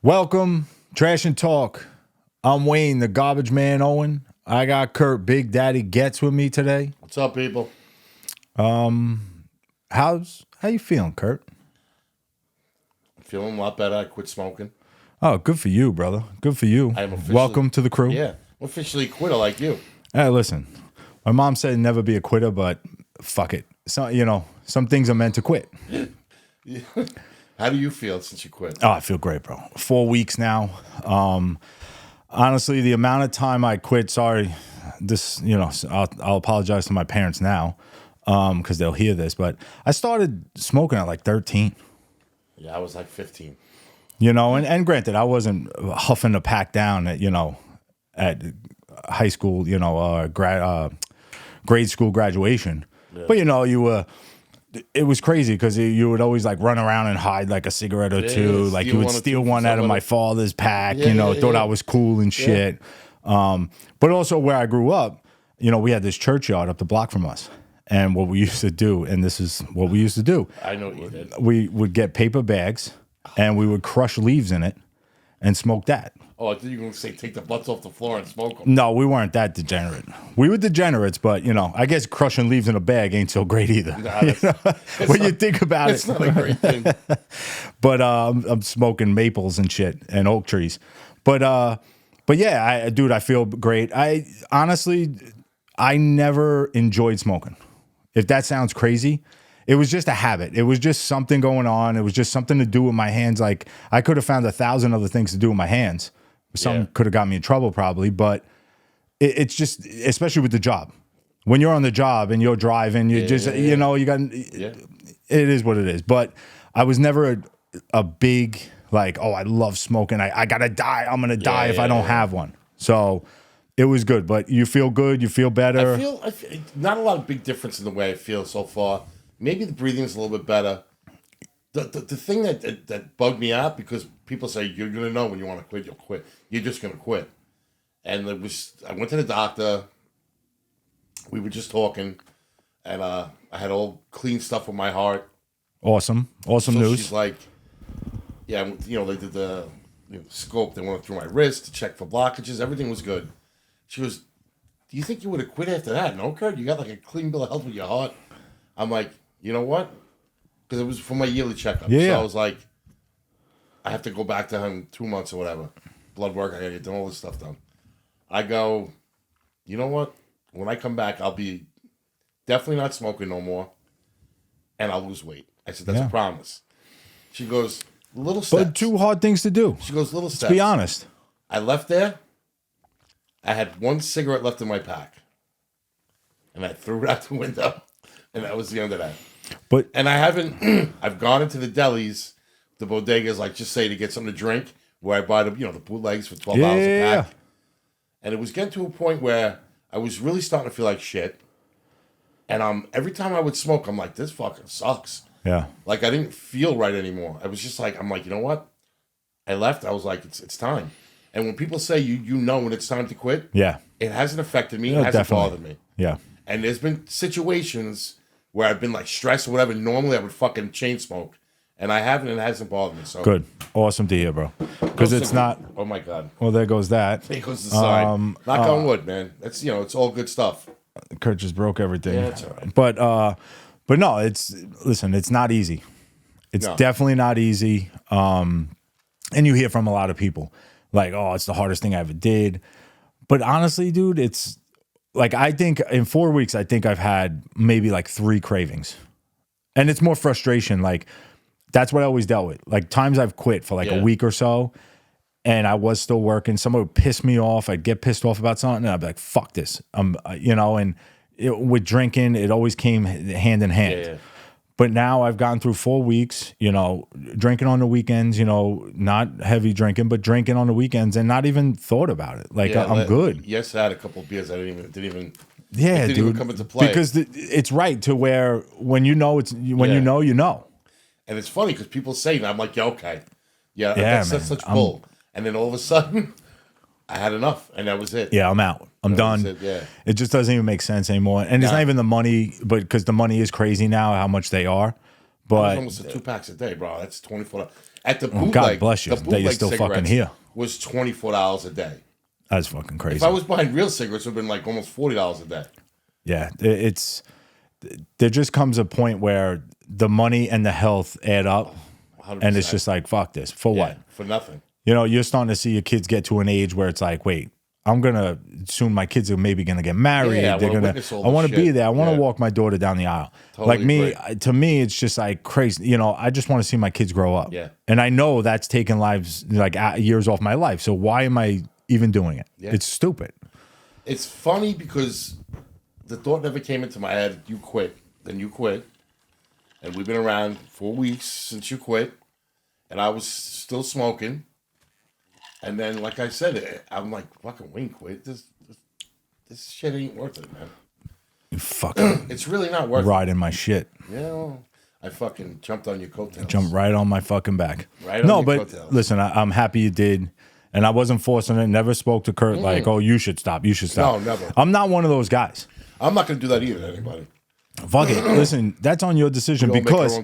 Welcome, Trash and Talk. I'm Wayne, the garbage man Owen. I got Kurt, Big Daddy Getz with me today. What's up, people? How you feeling, Kurt? I'm feeling a lot better. I quit smoking. Oh, good for you, brother. Good for you. I'm officially, welcome to the crew. Yeah, I'm officially a quitter like you. Hey, listen, my mom said never be a quitter, but fuck it. So, some things are meant to quit. How do you feel since you quit? Oh, I feel great, bro. 4 weeks now. Honestly, the amount of time I quit, sorry, I'll apologize to my parents now because they'll hear this, but I started smoking at like 13. Yeah, I was like 15. And granted, I wasn't huffing a pack down at high school, grade school graduation. Yeah. But, you were... It was crazy because you would always like run around and hide like a cigarette or two. Like you would steal one out of my father's pack, thought I was cool and shit. But also where I grew up, we had this churchyard up the block from us. And what we used to do, and this is what we used to do. I know what you did. We would get paper bags and we would crush leaves in it and smoke that. Oh, I thought you were going to say take the butts off the floor and smoke them. No, we weren't that degenerate. We were degenerates, but, I guess crushing leaves in a bag ain't so great either. You think about it. It's not a great thing. But I'm smoking maples and shit and oak trees. But yeah, I feel great. I never enjoyed smoking. If that sounds crazy, it was just a habit. It was just something going on. It was just something to do with my hands. Like I could have found 1,000 other things to do with my hands. Some could have got me in trouble probably, but it's just, especially with the job. When you're on the job and you're driving, you it is what it is. But I was never a big, like, oh, I love smoking. I got to die. I'm going to die if I don't have one. So it was good, but you feel good. You feel better. I feel not a lot of big difference in the way I feel so far. Maybe the breathing's a little bit better. The thing that bugged me out, because people say you're going to know when you want to quit, you'll quit. You're just going to quit. And I went to the doctor. We were just talking, and I had all clean stuff with my heart. Awesome news. She's like, yeah, they did the scope. They went through my wrist to check for blockages. Everything was good. She goes, do you think you would have quit after that? No, Kurt, you got like a clean bill of health with your heart. I'm like, you know what? Because it was for my yearly checkup. Yeah. So I was like, I have to go back to him 2 months or whatever. Blood work, I got to get all this stuff done. I go, you know what? When I come back, I'll be definitely not smoking no more. And I'll lose weight. I said, that's a promise. She goes, little steps. But 2 hard things to do. She goes, little steps. Let's be honest. I left there. I had 1 cigarette left in my pack. And I threw it out the window. And that was the end of that. And I haven't, I've gone into the delis, the bodegas, like just say to get something to drink, where I buy the bootlegs for $12 a pack. And it was getting to a point where I was really starting to feel like shit. And every time I would smoke, I'm like, this fucking sucks. Yeah. Like I didn't feel right anymore. I was just like, I'm like, you know what? I left. I was like, it's time. And when people say you know when it's time to quit, it hasn't affected me. It hasn't bothered me. Yeah. And there's been situations where I've been like stressed or whatever. Normally I would fucking chain smoke. And I haven't, and it hasn't bothered me. So good. Awesome to hear, bro. Because it's not. Oh my God. Well, there goes that. There goes the sign. Knock on wood, man. That's it's all good stuff. Kurt just broke everything. Yeah, that's all right. But no, it's not easy. It's definitely not easy. And you hear from a lot of people like, oh, it's the hardest thing I ever did. But honestly, dude, it's like, I think in 4 weeks, I think I've had maybe like 3 cravings. And it's more frustration. Like, that's what I always dealt with. Like, times I've quit for like a week or so, and I was still working. Someone would piss me off. I'd get pissed off about something, and I'd be like, fuck this. And with drinking, it always came hand in hand. Yeah. But now I've gone through 4 weeks, drinking on the weekends, not heavy drinking, but drinking on the weekends and not even thought about it. Like, I'm good. Yes, I had a couple of beers. I didn't even come into play. Because it's right to where when you know, you know. And it's funny because people say, and I'm like, yeah, okay. Yeah, that's such bull. And then all of a sudden, I had enough, and that was it. Yeah, I'm out. I'm done. It just doesn't even make sense anymore. And it's not even the money, but because the money is crazy now, how much they are. But almost 2 packs a day, bro. That's $24. At the bootleg, God bless you the that you're still fucking here. Was $24 a day. That's fucking crazy. If I was buying real cigarettes, it would have been like almost $40 a day. Yeah, there just comes a point where the money and the health add up, 100%. And it's just like, fuck this. For what? For nothing. You know, you're starting to see your kids get to an age where it's like, wait, I'm gonna soon. My kids are maybe gonna get married. Yeah, They're gonna. I want to be there. I want to walk my daughter down the aisle. Totally like me, to me, it's just like crazy. You know, I just want to see my kids grow up. Yeah. And I know that's taking lives like years off my life. So why am I even doing it? Yeah. It's stupid. It's funny because the thought never came into my head. You quit, then you quit, and we've been around 4 weeks since you quit, and I was still smoking. And then, like I said, I'm like, fucking Wayne quit. This shit ain't worth it, man. You fucking. It's really not worth riding my shit. Yeah, I fucking jumped on your coattails. Jumped right on my fucking back. Right on your coattails. Listen, I'm happy you did. And I wasn't forcing it. Never spoke to Kurt like, oh, you should stop. You should stop. No, never. I'm not one of those guys. I'm not going to do that either to anybody. Fuck it. Listen, that's on your decision because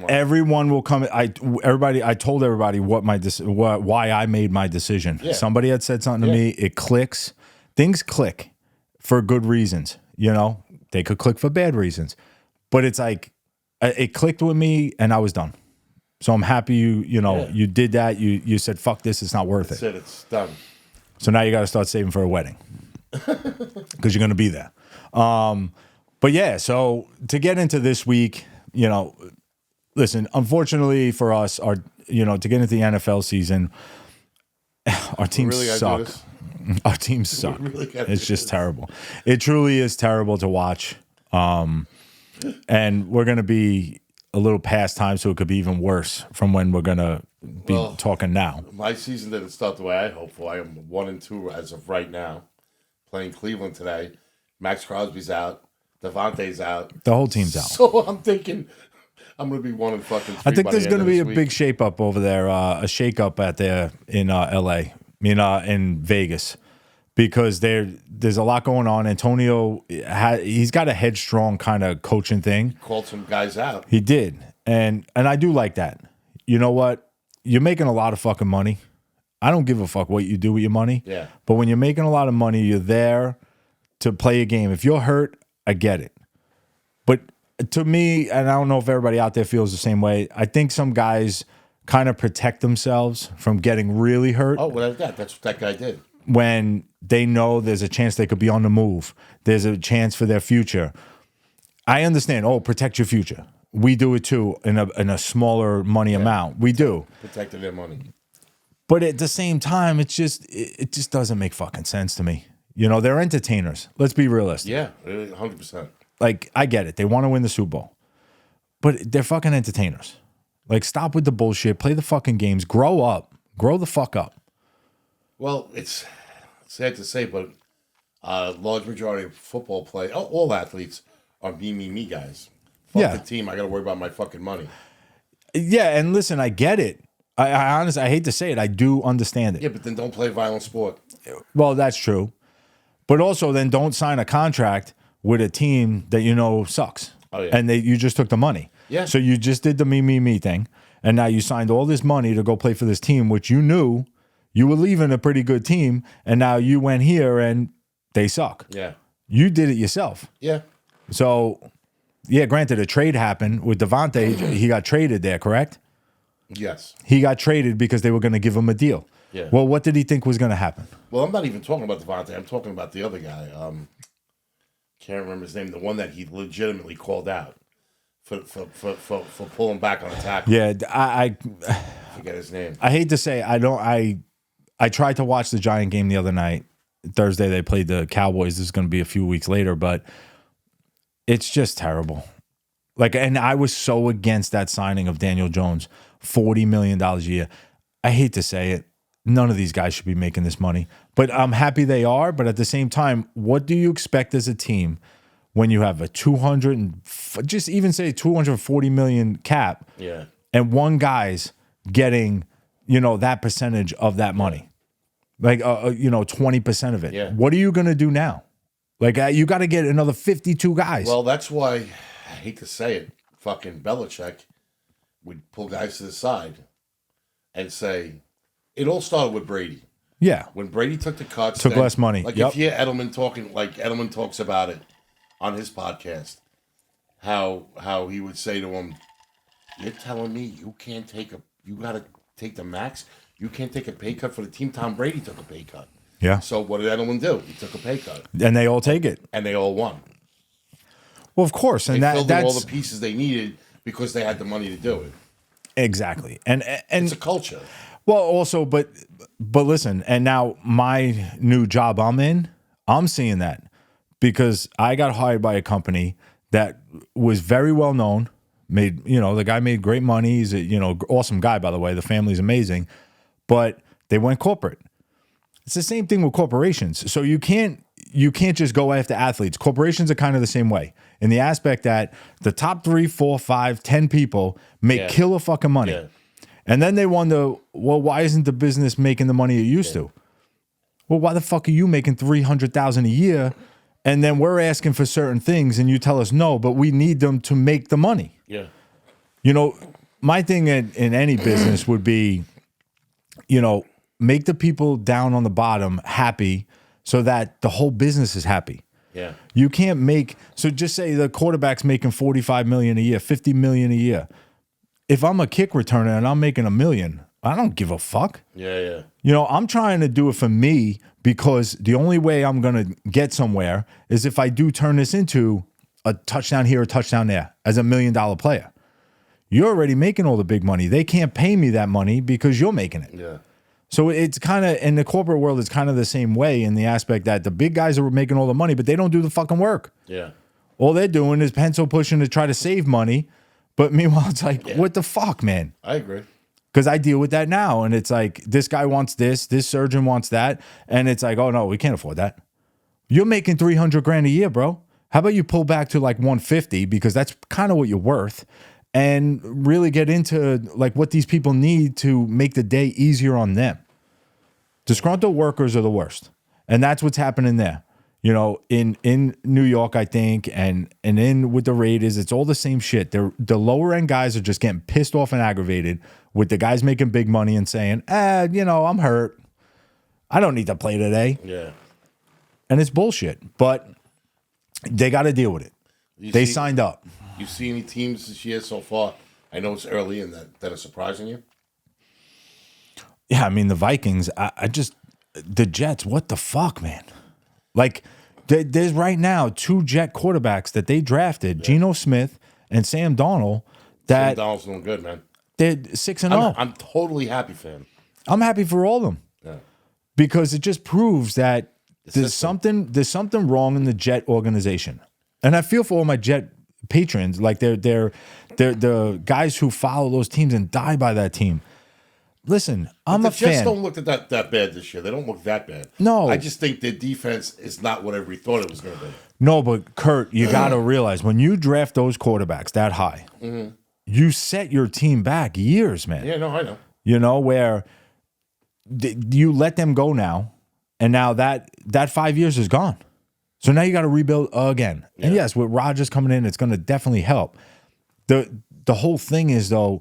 everyone will come. I told everybody why I made my decision. Yeah. Somebody had said something to me. It clicks. Things click for good reasons. You know, they could click for bad reasons, but it's like it clicked with me, and I was done. So I'm happy you did that. You said fuck this. It's not worth it. It's done. So now you got to start saving for a wedding because you're going to be there. But yeah, so to get into this week, listen, unfortunately for us, to get into the NFL season, our teams suck. Our teams suck. It's just terrible. It truly is terrible to watch. And we're going to be a little past time, so it could be even worse from when we're going to be talking now. My season didn't start the way I hoped for. I am 1-2 as of right now, playing Cleveland today. Max Crosby's out. Devontae's out. The whole team's out. So I'm thinking I'm going to be 1-3. I think there's going to be a big shape up over there, a shake up out there in L.A., in Vegas, because there's a lot going on. Antonio, he's got a headstrong kind of coaching thing. Called some guys out. He did. And I do like that. You know what? You're making a lot of fucking money. I don't give a fuck what you do with your money. Yeah. But when you're making a lot of money, you're there to play a game. If you're hurt, I get it. But to me, and I don't know if everybody out there feels the same way, I think some guys kind of protect themselves from getting really hurt. Oh, well, that's what that guy did. When they know there's a chance they could be on the move. There's a chance for their future. I understand, protect your future. We do it too in a smaller money amount. We do. Protecting their money. But at the same time, it just doesn't make fucking sense to me. They're entertainers. Let's be realistic. Yeah, 100%. Like, I get it. They want to win the Super Bowl. But they're fucking entertainers. Like, stop with the bullshit. Play the fucking games. Grow up. Grow the fuck up. Well, it's sad to say, but a large majority of football play, all athletes are me guys. Fuck the team. I got to worry about my fucking money. Yeah, and listen, I get it. I honestly, I hate to say it. I do understand it. Yeah, but then don't play violent sport. Well, that's true. But also then don't sign a contract with a team that sucks. Oh, yeah. And you just took the money. Yeah. So you just did the me thing. And now you signed all this money to go play for this team, which you knew you were leaving a pretty good team. And now you went here and they suck. Yeah. You did it yourself. Yeah. So, yeah, granted, a trade happened with Devontae. He got traded there, correct? Yes. He got traded because they were going to give him a deal. Yeah. Well, what did he think was going to happen? Well, I'm not even talking about Devontae. I'm talking about the other guy. Can't remember his name. The one that he legitimately called out for pulling back on a tackle. Yeah, I forget his name. I hate to say I tried to watch the Giant game the other night. Thursday they played the Cowboys. This is going to be a few weeks later, but it's just terrible. Like, and I was so against that signing of Daniel Jones, $40 million a year. I hate to say it. None of these guys should be making this money, but I'm happy they are. But at the same time, what do you expect as a team when you have a 240 million cap? Yeah. And one guy's getting, that percentage of that money, like 20% of it. Yeah. What are you gonna do now? Like, you got to get another 52 guys. Well, that's why I hate to say it. Fucking Belichick would pull guys to the side and say, it all started with Brady. Yeah. When Brady took the cuts. Took less money. Like if you hear Edelman talking, like Edelman talks about it on his podcast, how he would say to him, you're telling me you got to take the max? You can't take a pay cut for the team? Tom Brady took a pay cut. Yeah. So what did Edelman do? He took a pay cut. And they all take it. And they all won. Well, of course. And they filled in all the pieces they needed because they had the money to do it. Exactly. And it's a culture. Well, also, but listen, and now my new job I'm seeing that because I got hired by a company that was very well known, the guy made great money. He's a, awesome guy, by the way. The family's amazing, but they went corporate. It's the same thing with corporations. So you can't just go after athletes. Corporations are kind of the same way in the aspect that the top 3, 4, 5, 10 people make killer fucking money. Yeah. And then they wonder, well, why isn't the business making the money it used to? Well, why the fuck are you making $300,000 a year? And then we're asking for certain things and you tell us no, but we need them to make the money. Yeah. My thing in any business would be, make the people down on the bottom happy so that the whole business is happy. Yeah. You can't so just say the quarterback's making $45 million a year, $50 million a year. If I'm a kick returner and I'm making $1 million, I don't give a fuck. Yeah. I'm trying to do it for me because the only way I'm going to get somewhere is if I do turn this into a touchdown here, a touchdown there as $1 million player. You're already making all the big money. They can't pay me that money because you're making it. Yeah. So it's kind of, in the corporate world, it's kind of the same way in the aspect that the big guys are making all the money, but they don't do the fucking work. Yeah. All they're doing is pencil pushing to try to save money. But meanwhile, it's like, what the fuck, man? I agree. Because I deal with that now. And it's like, this guy wants this surgeon wants that. And it's like, oh, no, we can't afford that. You're making $300,000 a year, bro. How about you pull back to like 150 because that's kind of what you're worth and really get into like what these people need to make the day easier on them. Disgruntled workers are the worst. And that's what's happening there. In New York, I think, and in with the Raiders, it's all the same shit. The lower end guys are just getting pissed off and aggravated with the guys making big money and saying, I'm hurt. I don't need to play today. Yeah. And it's bullshit. But they got to deal with it. They signed up. You see any teams this year so far? I know it's early and that are surprising you. Yeah, I mean, the Vikings, the Jets, what the fuck, man? Like, there's right now 2 Jet quarterbacks that they drafted, Geno Smith and Sam Darnold. Sam Darnold's doing good, man. They're 6-0. I'm totally happy for him. I'm happy for all of them. Yeah. Because it just proves that there's something wrong in the Jet organization. And I feel for all my Jet patrons, like they're the guys who follow those teams and die by that team. Listen, I'm a fan. The Jets don't look that bad this year. They don't look that bad. No. I just think their defense is not what everybody thought it was going to be. No, but Kurt, you got to realize when you draft those quarterbacks that high, you set your team back years, man. Yeah, no, I know. Where you let them go now, and now that 5 years is gone. So now you got to rebuild again. Yeah. And yes, with Rodgers coming in, it's going to definitely help. The whole thing is, though,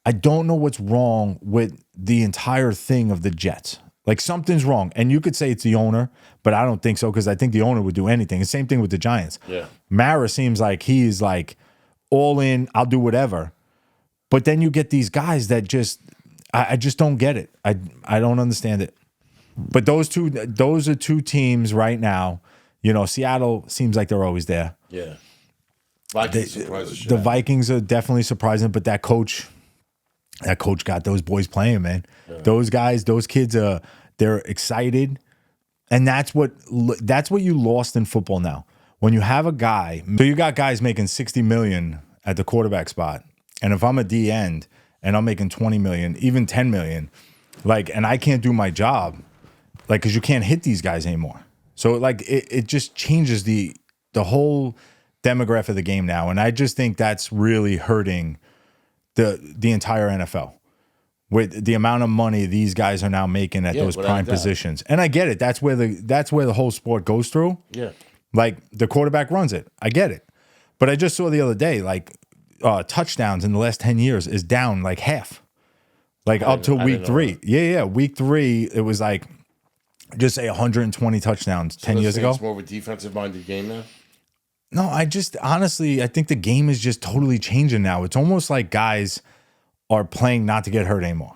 I don't know what's wrong with the entire thing of the Jets. Like, something's wrong. And you could say it's the owner, but I don't think so because I think the owner would do anything. The same thing with the Giants. Yeah. Mara seems like he's like all in, I'll do whatever. But then you get these guys that just, I just don't get it. I don't understand it. But those are 2 teams right now. Seattle seems like they're always there. Yeah. Vikings surprise the shit. The Vikings are definitely surprising, but that coach got those boys playing, man. Yeah. Those guys, those kids they're excited. And that's what you lost in football now. When you have a guy, so you got guys making $60 million at the quarterback spot. And if I'm a D end and I'm making $20 million, even $10 million, like, and I can't do my job, like, because you can't hit these guys anymore. So like it just changes the whole demographic of the game now. And I just think that's really hurting the entire NFL with the amount of money these guys are now making at those prime positions. And I get it. That's where the whole sport goes through. Yeah. Like, the quarterback runs it. I get it. But I just saw the other day, like, touchdowns in the last 10 years is down like half. Like up to week 3. Yeah. Week 3, it was like, just say 120 touchdowns 10 years ago. It's more of a defensive-minded game now? No, honestly, I think the game is just totally changing now. It's almost like guys are playing not to get hurt anymore.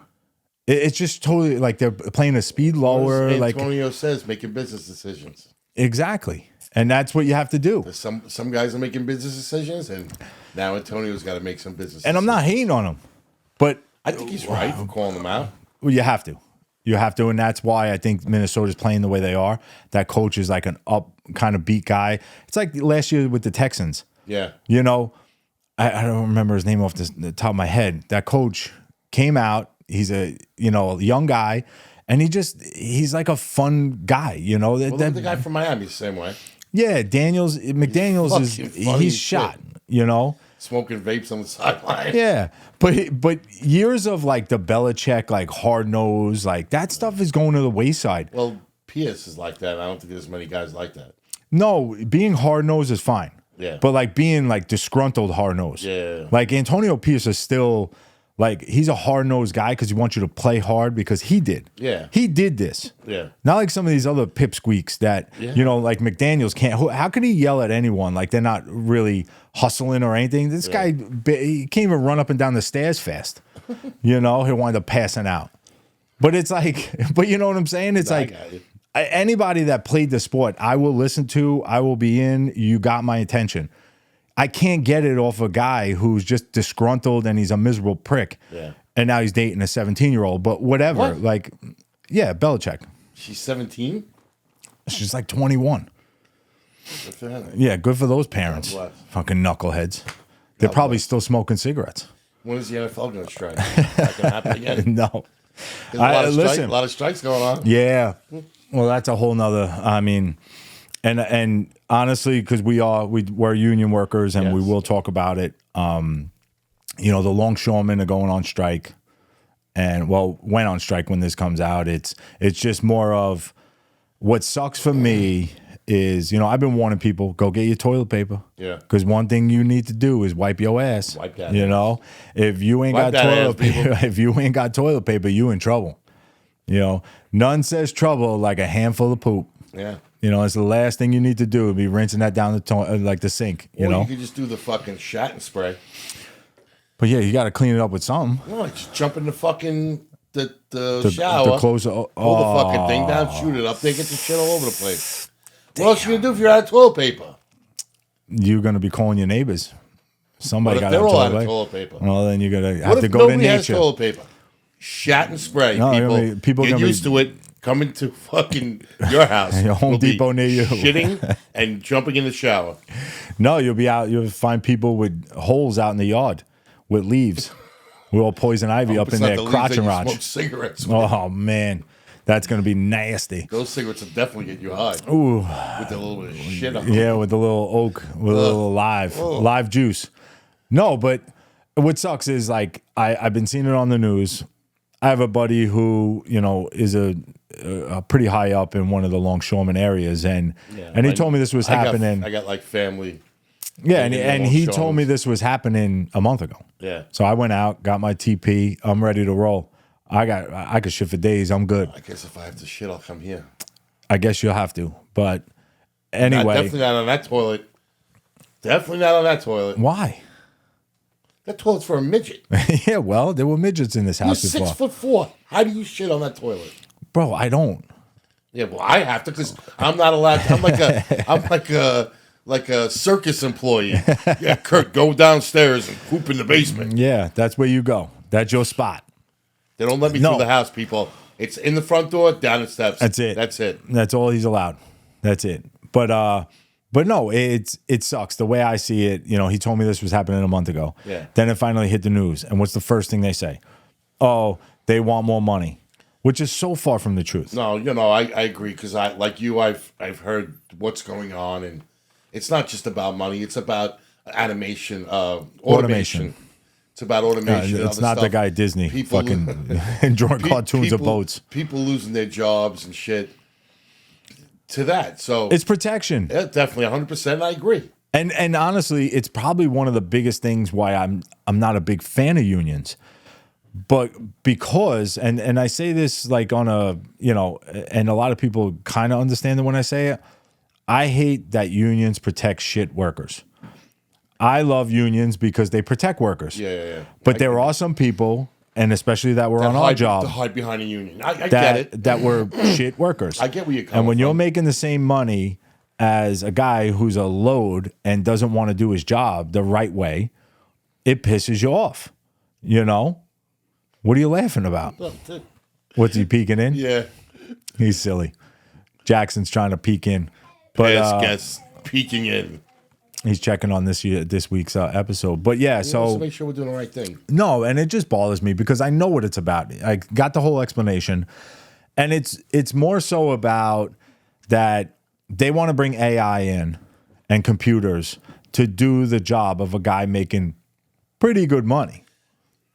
It's just totally like they're playing a speed lower. Antonio says making business decisions. Exactly. And that's what you have to do. Some guys are making business decisions, and now Antonio's got to make some business decisions. And I'm not hating on him, but I think he's right for calling them out. Well, you have to. You have to, and that's why I think Minnesota's playing the way they are. That coach is like an up kind of beat guy. It's like last year with the Texans. Yeah. You know, I don't remember his name off the top of my head. That coach came out. He's a young guy, and he's like a fun guy. You know, the guy from Miami the same way. Yeah, McDaniels he's shot. You know. Smoking vapes on the sideline. Yeah, but years of like the Belichick, like hard nose, like that stuff is going to the wayside. Well, Pierce is like that. I don't think there's many guys like that. No, being hard nose is fine. Yeah, but like being like disgruntled hard nose. Yeah, like Antonio Pierce is still like he's a hard nosed guy because he wants you to play hard because he did. Yeah, he did this. Yeah, not like some of these other pipsqueaks that like McDaniels can't. How can he yell at anyone like they're not really hustling or anything? This guy, he can't even run up and down the stairs fast. He'll wind up passing out. But it's like, but you know what I'm saying? It's like anybody that played the sport, I will listen to. I will be in. You got my attention. I can't get it off a guy who's just disgruntled and he's a miserable prick. Yeah. And now he's dating a 17-year-old. But whatever. What? Like, yeah, Belichick. She's 17? She's like 21. Good for her. Yeah, good for those parents. Fucking knuckleheads. They're probably still smoking cigarettes. When is the NFL going to strike? Not going to happen again? No. There's a lot of strikes going on. Yeah. Well, that's a whole nother, and honestly, because we're union workers and we will talk about it. The longshoremen are going on strike, and went on strike when this comes out. It's just more of what sucks for me is I've been warning people, go get your toilet paper. Yeah. Because one thing you need to do is wipe your ass. Wipe that. If you ain't got toilet paper, you in trouble. None says trouble like a handful of poop. Yeah. It's the last thing you need to do. Be rinsing that down the sink. You could just do the fucking shat and spray. But yeah, you got to clean it up with something. No, just jump in the fucking the shower. The clothes. Pull the fucking thing down, shoot it up. They get the shit all over the place. Damn. What else you gonna do if you're out of toilet paper? You're gonna be calling your neighbors. Somebody got they're all out of toilet paper. Well, then you're gonna have to go to nature. Has toilet paper? Shat and spray. People get used to it. Coming to fucking your house, your Home Depot near you, shitting and jumping in the shower. No, you'll be out. You'll find people with holes out in the yard with leaves. With all poison ivy up in their crotch and rotch. Smoke cigarettes. Oh man, that's gonna be nasty. Those cigarettes will definitely get you high. Ooh, with the little bit of shit on them. Yeah, with the little oak, with a little live juice. No, but what sucks is like I've been seeing it on the news. I have a buddy who is a pretty high up in one of the Long Shoreman areas, and he told me this was happening. I got like family. Yeah, and he told me this was happening a month ago. Yeah. So I went out, got my TP. I'm ready to roll. I could shit for days. I'm good. I guess if I have to shit, I'll come here. I guess you'll have to. But anyway, definitely not on that toilet. Definitely not on that toilet. Why? That toilet's for a midget. Yeah, well, there were midgets in this house before. You're 6'4". How do you shit on that toilet? Bro, I don't. Yeah, well, I have to because I'm not allowed. I'm like a circus employee. Yeah, Kurt, go downstairs and poop in the basement. Yeah, that's where you go. That's your spot. They don't let me through the house, people. It's in the front door, down the steps. That's it. That's all he's allowed. That's it. But no, it sucks. The way I see it, he told me this was happening a month ago. Yeah. Then it finally hit the news. And what's the first thing they say? Oh, they want more money, which is so far from the truth. No, I agree because I've heard what's going on, and it's not just about money. It's about automation. It's about automation. It's not the guy at Disney fucking drawing cartoons of boats. People losing their jobs and shit. To that, so it's protection. Yeah, definitely 100%. I agree. And honestly, it's probably one of the biggest things why I'm not a big fan of unions. But because, and I say this like on a, you know, and a lot of people kind of understand it when I say it, I hate that unions protect shit workers. I love unions because they protect workers. Yeah. But there are some people, and especially that were on our job, to hide behind a union. I get it. That were shit workers. I get where you're coming from. And when you're making the same money as a guy who's a load and doesn't want to do his job the right way, it pisses you off. You know? What are you laughing about? What's he peeking in? Yeah. He's silly. Jackson's trying to peek in. But guess peeking in. He's checking on this week's episode. But yeah, so make sure we're doing the right thing. No, and it just bothers me because I know what it's about. I got the whole explanation. And it's more so about that they want to bring AI in and computers to do the job of a guy making pretty good money.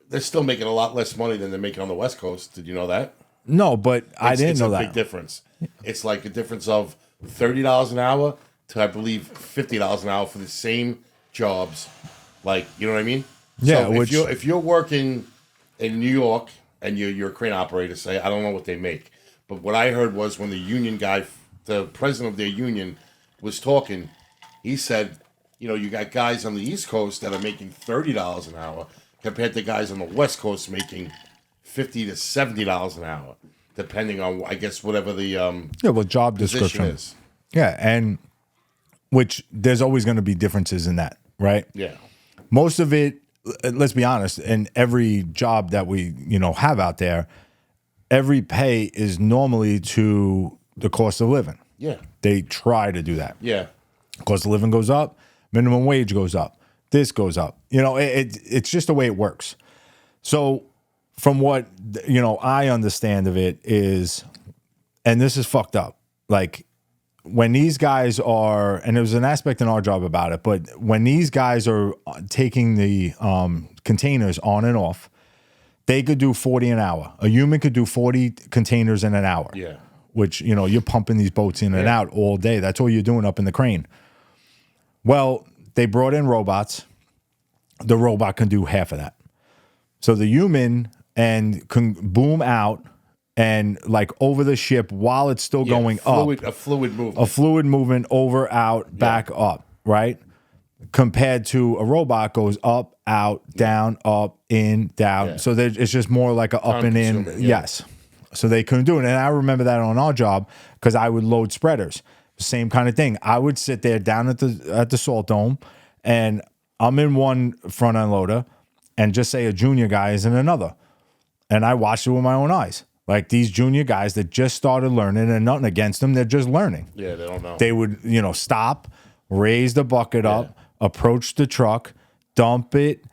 They're still making a lot less money than they're making on the West Coast. Did you know that? No, but I didn't know that. It's a big difference. It's like a difference of $30 an hour to, I believe, $50 an hour for the same jobs. Like, you know what I mean? Yeah. So if you're working in New York and you're a crane operator, say, I don't know what they make. But what I heard was when the union guy, the president of their union, was talking, he said, you know, you got guys on the East Coast that are making $30 an hour compared to guys on the West Coast making $50 to $70 an hour, depending on, I guess, whatever the job description is. Yeah, and which there's always going to be differences in that, right? Yeah. Most of it, let's be honest, in every job that we, you know, have out there, every pay is normally to the cost of living. Yeah. They try to do that. Yeah. Cost of living goes up, minimum wage goes up, this goes up. You know, it's just the way it works. So from what, you know, I understand of it is, and this is fucked up, like when these guys are, and there was an aspect in our job about it, but when these guys are taking the containers on and off, they could do 40 an hour. A human could do 40 containers in an hour. Yeah. Which, you know, you're pumping these boats in and out all day. That's all you're doing up in the crane. Well, they brought in robots. The robot can do half of that. So the human can boom out and like over the ship while it's still going up. A fluid movement. A fluid movement over, out, back, up, right? Compared to a robot goes up, out, down, up, in, down. Yeah. So it's just more like a up and in. Yeah. Yes. So they couldn't do it. And I remember that on our job because I would load spreaders. Same kind of thing. I would sit there down at the salt dome and I'm in one front end loader and just say a junior guy is in another. And I watched it with my own eyes. Like these junior guys that just started learning, and nothing against them, they're just learning. Yeah, they don't know. They would, you know, stop, raise the bucket up, approach the truck, dump it.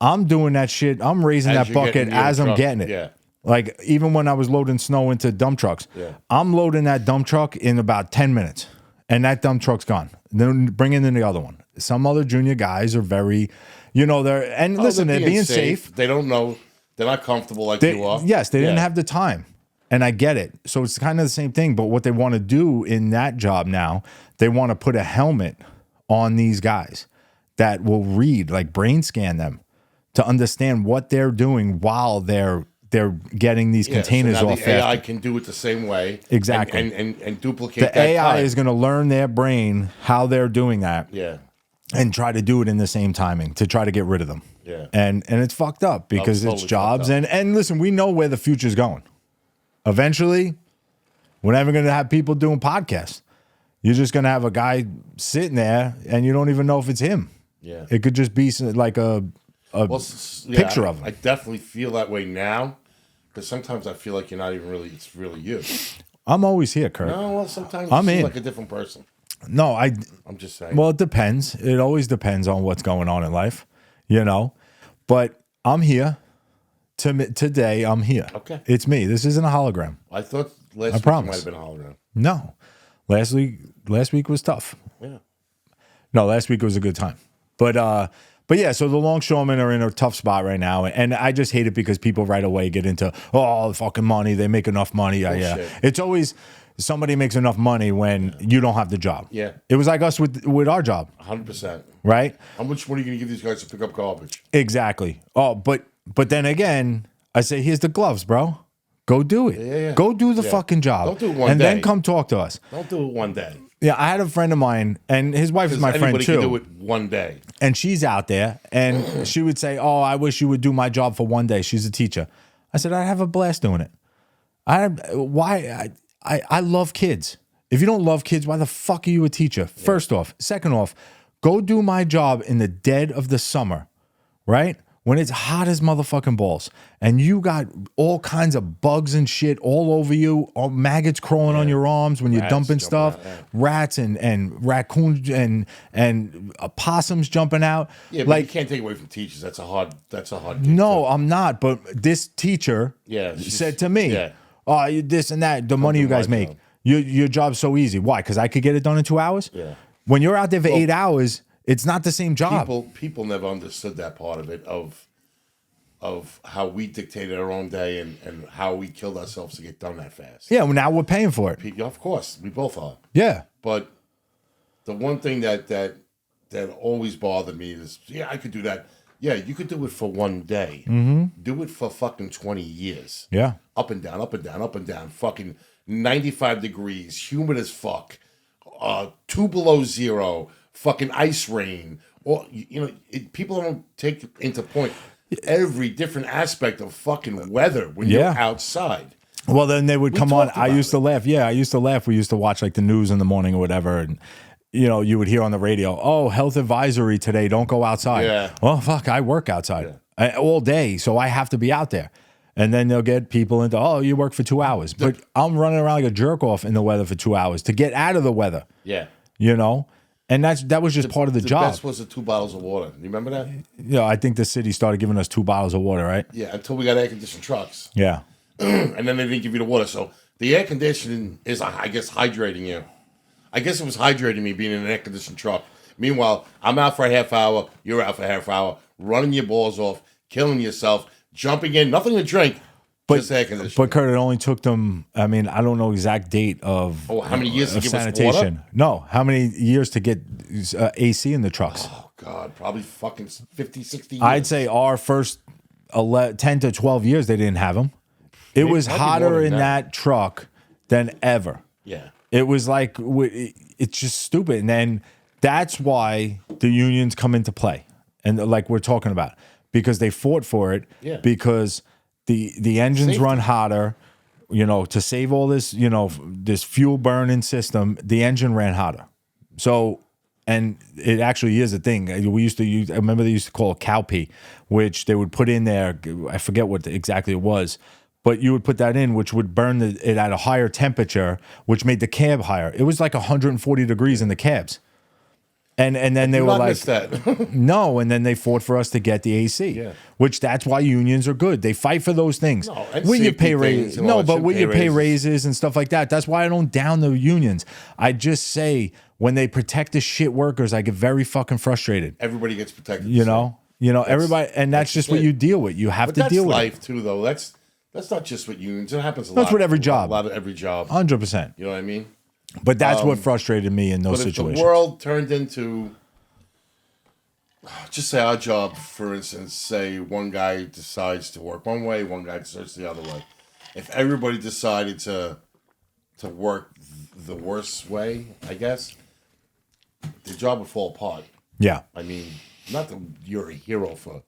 I'm doing that shit. I'm raising that bucket as I'm getting it. Yeah. Like even when I was loading snow into dump trucks, I'm loading that dump truck in about 10 minutes and that dump truck's gone. Then bringing in the other one. Some other junior guys are very, you know, listen, they're being safe. They don't know. They're not comfortable like you are. Yes, they didn't have the time. And I get it. So it's kind of the same thing. But what they want to do in that job now, they want to put a helmet on these guys that will read, like brain scan them to understand what they're doing while they're getting these containers so now off. The AI can do it the same way. Exactly. And duplicate the AI is going to learn their brain how they're doing that. Yeah. And try to do it in the same timing to try to get rid of them. Yeah. And it's fucked up because it's jobs. And listen, we know where the future's going. Eventually, we're never going to have people doing podcasts. You're just going to have a guy sitting there and you don't even know if it's him. Yeah. It could just be like a picture of him. I definitely feel that way now because sometimes I feel like you're not even really, it's really you. I'm always here, Kurt. No, well, sometimes you seem like a different person. No, I'm just saying. Well, it depends. It always depends on what's going on in life, you know. But I'm here. Today, I'm here. Okay. It's me. This isn't a hologram. I thought last week might have been a hologram. No. Last week was tough. Yeah. No, last week was a good time. But yeah, so the longshoremen are in a tough spot right now. And I just hate it because people right away get into, oh, fucking money. They make enough money. Yeah. It's always... somebody makes enough money when you don't have the job. Yeah. It was like us with our job. 100%. Right? How much money are you going to give these guys to pick up garbage? Exactly. Oh, but then again, I say, here's the gloves, bro. Go do it. Yeah. Go do the fucking job. Don't do it one and day. then come talk to us. Don't do it one day. Yeah, I had a friend of mine, and his wife is my friend too. Anybody can do it one day. And she's out there, and she would say, "Oh, I wish you would do my job for one day." She's a teacher. I said, "I'd have a blast doing it." I love kids. If you don't love kids, why the fuck are you a teacher? First off. Second off, go do my job in the dead of the summer, right? When it's hot as motherfucking balls, and you got all kinds of bugs and shit all over you, all maggots crawling on your arms when you're dumping stuff, rats and raccoons and opossums jumping out. Yeah, but like, you can't take it away from teachers. That's a hard no, I'm not. But this teacher said to me, "Oh, this and that, the money you guys make, your job's so easy. Why? Because I could get it done in 2 hours? Yeah. When you're out there for 8 hours, it's not the same job." People never understood that part of it, of how we dictated our own day and how we killed ourselves to get done that fast. Yeah, well, now we're paying for it. Of course, we both are. Yeah. But the one thing that always bothered me is, I could do that. Yeah, you could do it for one day. Mm-hmm. Do it for fucking 20 years. Yeah. Up and down, up and down, up and down. Fucking 95 degrees, humid as fuck, 2 below zero, fucking ice rain. Or people don't take into point every different aspect of fucking weather when you're outside. Well, then they would come on. I used to laugh. Yeah, I used to laugh. We used to watch like the news in the morning or whatever, and you would hear on the radio, "Oh, health advisory today. Don't go outside." Yeah. Well, fuck, I work outside all day, so I have to be out there. And then they'll get people into, "Oh, you work for 2 hours," but I'm running around like a jerk off in the weather for 2 hours to get out of the weather. Yeah. And that was just part of the job. The best was the 2 bottles of water. You remember that? Yeah, I think the city started giving us 2 bottles of water, right? Yeah, until we got air-conditioned trucks. Yeah. And then they didn't give you the water. So the air conditioning is, I guess, hydrating you. I guess it was hydrating me being in an air-conditioned truck. Meanwhile, I'm out for a half hour. You're out for a half hour. Running your balls off. Killing yourself. Jumping in. Nothing to drink. Just air conditioning. But Kurt, it only took them, I mean, I don't know exact date of how many years to give sanitation. Us water? No, how many years to get AC in the trucks? Oh, God. Probably fucking 50, 60 years. I'd say our first 10 to 12 years, they didn't have them. It was hotter in that truck than ever. Yeah. It was like, it's just stupid. And then that's why the unions come into play. And like we're talking about, because they fought for it. Yeah. Because the engines run hotter, to save all this, this fuel burning system, the engine ran hotter. So, and it actually is a thing. We used to use, I remember they used to call it cow pee, which they would put in there. I forget what exactly it was. But you would put that in, which would burn it at a higher temperature, which made the cab higher. It was like 140 degrees in the cabs. And then they were like, no. And then they fought for us to get the AC, which that's why unions are good. They fight for those things. No, will you pay raises? No, but will you pay raises and stuff like that? That's why I don't down the unions. I just say when they protect the shit workers, I get very fucking frustrated. Everybody gets protected. Everybody, and that's just what you deal with. You have to deal with life too, though. That's not just with unions. It happens a lot. That's with every job. A lot of every job. 100%. You know what I mean? But that's what frustrated me in those situations. If the world turned into, just say our job, for instance, say one guy decides to work one way, one guy decides the other way. If everybody decided to work the worst way, I guess, the job would fall apart. Yeah. I mean, not that you're a hero for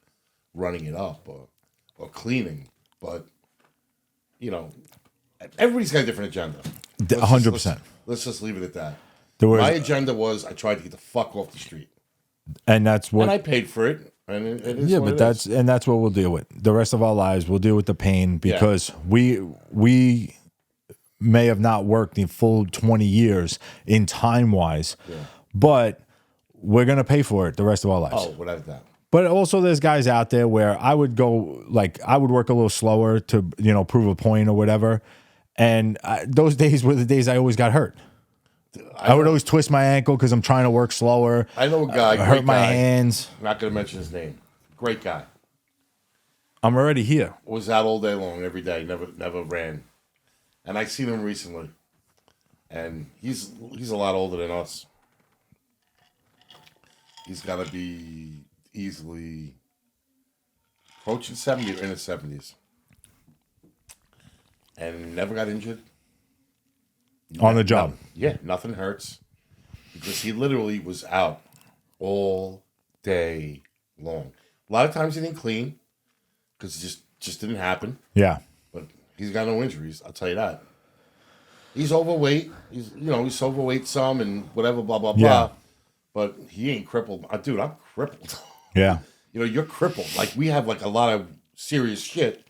running it up or cleaning, but, everybody's got a different agenda. 100%. Let's just leave it at that. My agenda was I tried to get the fuck off the street, and that's what. And I paid for it, and it is. Yeah, but that's what we'll deal with. The rest of our lives, we'll deal with the pain because we may have not worked the full 20 years in time wise, but we're gonna pay for it the rest of our lives. Oh, without that. But also, there's guys out there where I would go I would work a little slower to prove a point or whatever. And those days were the days I always got hurt. I would always twist my ankle because I'm trying to work slower. I know a guy, hurt my hands. I'm not going to mention his name. Great guy. I'm already here. Was out all day long, every day. Never ran. And I seen him recently. And he's a lot older than us. He's got to be easily approaching 70 or in his 70s. And never got injured. On the job. Nothing hurts. Because he literally was out all day long. A lot of times he didn't clean because it just didn't happen. Yeah. But he's got no injuries, I'll tell you that. He's overweight. He's overweight some and whatever, blah, blah, blah. But he ain't crippled. Dude, I'm crippled. Yeah. You're crippled. Like, we have, like, a lot of serious shit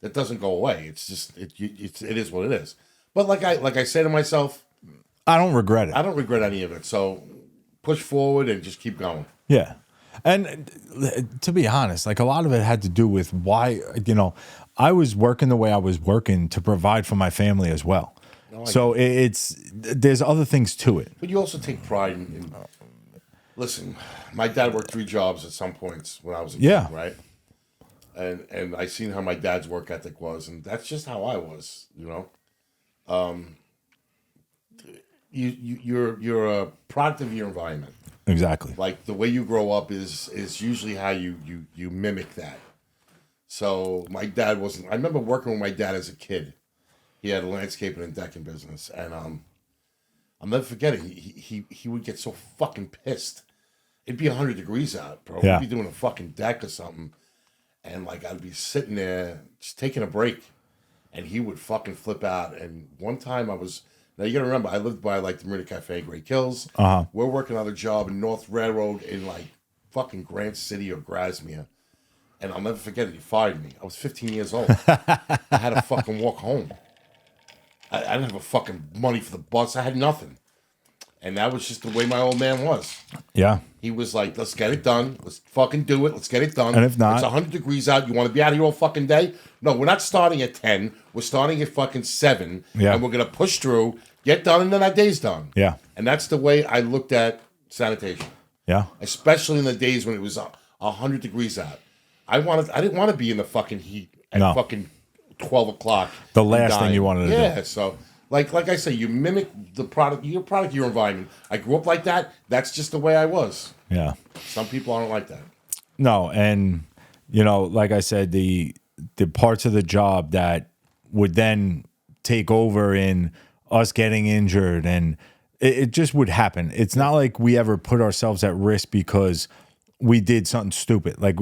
that doesn't go away. It's just, it is what it is. But like I say to myself, I don't regret it. I don't regret any of it. So push forward and just keep going. Yeah. And to be honest, like, a lot of it had to do with why, I was working the way I was working to provide for my family as well. So there's other things to it. But you also take pride in listen, my dad worked 3 jobs at some points when I was a kid, right? And I seen how my dad's work ethic was, and that's just how I was, You're a product of your environment. Exactly. Like, the way you grow up is usually how you mimic that. So my dad wasn't. I remember working with my dad as a kid. He had a landscaping and decking business, and I'll never forget it. He would get so fucking pissed. It'd be 100 degrees out, bro. Yeah. We'd be doing a fucking deck or something, and like, I'd be sitting there just taking a break, and he would fucking flip out. And one time now you gotta remember, I lived by like the Marina Cafe, Great Kills. We're working on a job in North Railroad in like fucking Grant City or Grasmere. And I'll never forget it, he fired me. I was 15 years old. I had to fucking walk home. I didn't have a fucking money for the bus. I had nothing. And that was just the way my old man was. Yeah. He was like, let's get it done. Let's fucking do it. Let's get it done. And if not, it's 100 degrees out. You want to be out here all fucking day? No, we're not starting at 10. We're starting at fucking 7. Yeah. And we're going to push through, get done, and then our day's done. Yeah. And that's the way I looked at sanitation. Yeah. Especially in the days when it was 100 degrees out. I didn't want to be in the fucking heat at fucking 12 o'clock. The last thing you wanted to do. Yeah, so like I say, you mimic the product, your environment. I grew up like that. That's just the way I was. Yeah. Some people aren't like that. No, and like I said, the parts of the job that would then take over in us getting injured, and it just would happen. It's not like we ever put ourselves at risk because we did something stupid. Like,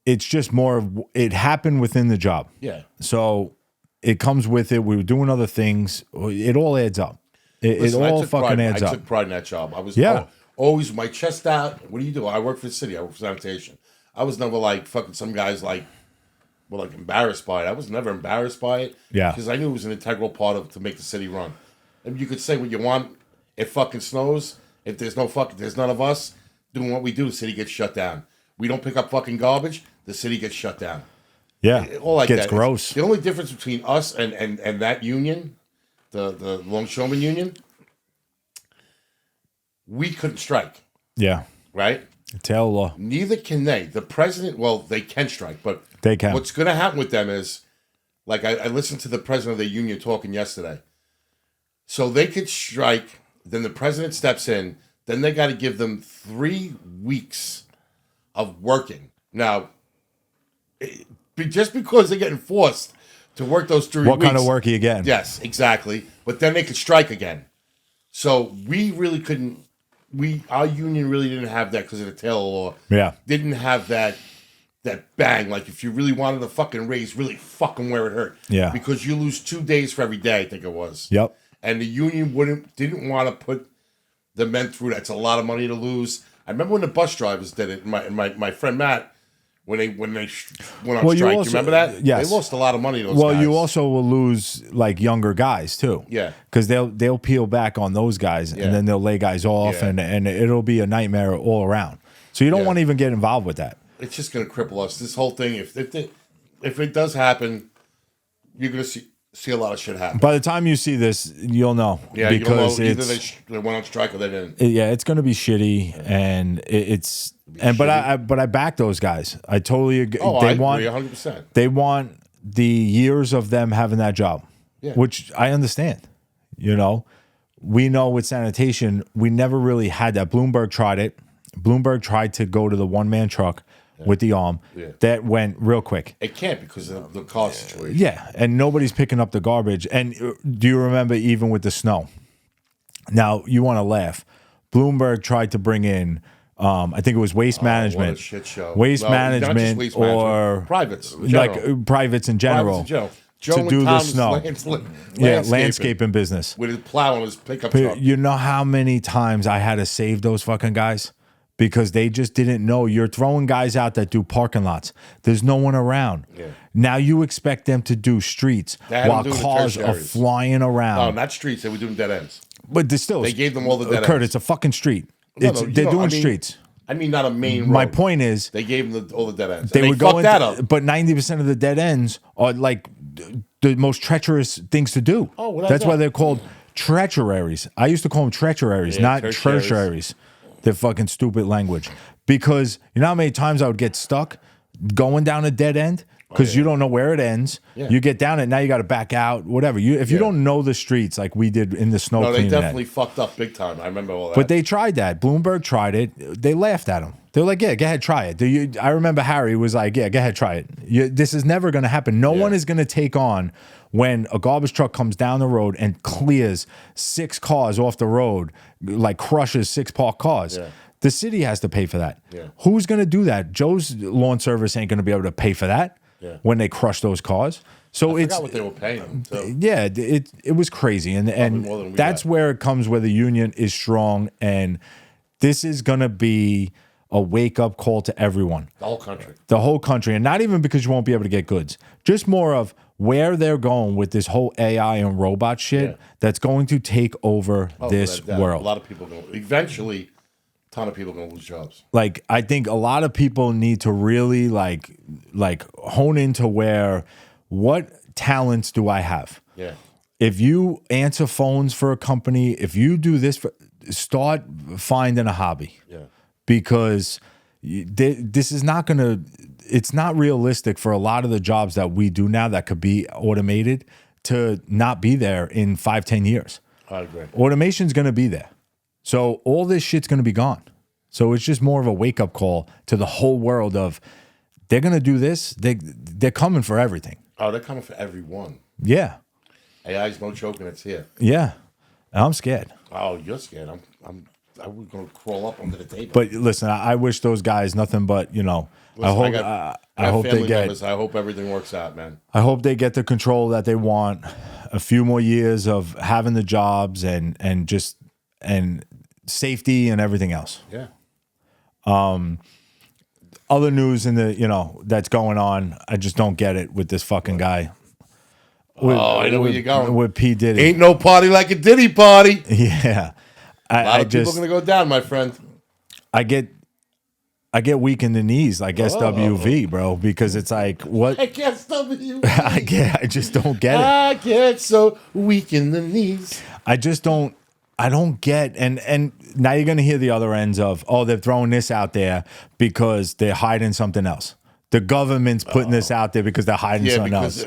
it's just more of it happened within the job. Yeah. So it comes with it. We were doing other things. It all adds up. It all fucking adds up. I took pride in that job. I was always with my chest out. What do you do? I work for the city. I work for sanitation. I was never like fucking some guys like were like embarrassed by it. I was never embarrassed by it. Yeah. Because I knew it was an integral part to make the city run. And you could say what you want. It fucking snows. If there's none of us doing what we do, the city gets shut down. We don't pick up fucking garbage, the city gets shut down. Yeah, all like gets that. gross. The only difference between us and that union, the Long Shoreman union, we couldn't strike. Yeah. Right? Tell law. Neither can they. The president, well, they can strike, but they can. What's going to happen with them is, like, I listened to the president of the union talking yesterday. So they could strike, then the president steps in, then they got to give them 3 weeks of working. Now, just because they're getting forced to work those 3 weeks. What kind of work are you getting? Yes, exactly. But then they could strike again. So we really couldn't. Our union really didn't have that because of the Taylor law. Yeah. Didn't have that bang. Like, if you really wanted to fucking raise, really fucking where it hurt. Yeah. Because you lose 2 days for every day, I think it was. Yep. And the union didn't want to put the men through that. It's a lot of money to lose. I remember when the bus drivers did it. My friend Matt, when they went on strike, do you remember that? Yes. They lost a lot of money. Those guys. You also will lose like younger guys too. Yeah. Because they'll peel back on those guys, and then they'll lay guys off, and it'll be a nightmare all around. So you don't want to even get involved with that. It's just going to cripple us. This whole thing, if it does happen, you're going to see a lot of shit happen. By the time you see this, you'll know. Yeah, because you'll know either they went on strike or they didn't. It's going to be shitty, and it's but I back those guys. I totally agree. Oh, I agree 100%. They want the years of them having that job, which I understand. we know with sanitation, we never really had that. Bloomberg tried it. Bloomberg tried to go to the one-man truck with the arm. Yeah. That went real quick. It can't because of the cost situation. Yeah, and nobody's picking up the garbage. And do you remember even with the snow? Now, you want to laugh. Bloomberg tried to bring in, I think it was waste management. What a shit show. Waste management or privates. Like privates in general. To do the snow. Landscaping business. With his plow and his pickup truck. You know how many times I had to save those fucking guys? Because they just didn't know. You're throwing guys out that do parking lots. There's no one around. Yeah. Now you expect them to do streets while cars are flying around. No, not streets. They were doing dead ends. But they gave them all the dead Kurt, ends. it's a fucking street. They're doing streets. I mean, not a main road. My point is, they gave them all the dead ends. They would go that up. But 90% of the dead ends are like the most treacherous things to do. Oh, that's why they're called treacheries. I used to call them treacheries, not tertiaries. They're fucking stupid language. Because you know how many times I would get stuck going down a dead end? Because you don't know where it ends. Yeah. You get down it, now you got to back out, whatever. If you don't know the streets like we did in the snow cleaning. No, they definitely fucked up big time. I remember all that. But they tried that. Bloomberg tried it. They laughed at him. They were like, yeah, go ahead, try it. I remember Harry was like, yeah, go ahead, try it. This is never going to happen. No one is going to take on when a garbage truck comes down the road and clears 6 cars off the road, like crushes 6 parked cars. Yeah. The city has to pay for that. Yeah. Who's going to do that? Joe's lawn service ain't going to be able to pay for that when they crush those cars. So I forgot what they were paying them too. Yeah, it was crazy. And that's where it comes where the union is strong. And this is going to be a wake-up call to everyone. The whole country. The whole country. And not even because you won't be able to get goods. Just more of where they're going with this whole AI and robot shit that's going to take over this world. A lot of people going to eventually... ton of people are gonna lose jobs. Like, I think a lot of people need to really like hone into what talents do I have? Yeah. If you answer phones for a company, if you do this, start finding a hobby. Yeah. Because this is not gonna. It's not realistic for a lot of the jobs that we do now that could be automated to not be there in 5-10 years. I agree. Automation's gonna be there. So all this shit's going to be gone. So it's just more of a wake-up call to the whole world of they're going to do this. They're coming for everything. Oh, they're coming for everyone. Yeah. AI's no joke and it's here. Yeah. I'm scared. Oh, you're scared. I was going to crawl up under the table. But listen, I wish those guys nothing but, listen, I hope they get. Members. I hope everything works out, man. I hope they get the control that they want. A few more years of having the jobs and safety and everything else. Yeah. Other news in the that's going on. I just don't get it with this fucking guy. I know where you're going with P.Diddy. Ain't no party like a Diddy party. Yeah. A lot of people are gonna go down, my friend. I get weak in the knees, like SWV, bro, because it's like what I get SWV. I just don't get it. I get so weak in the knees. I don't get, and now you're going to hear the other ends of, they're throwing this out there because they're hiding something else. The government's putting this out there because they're hiding something else.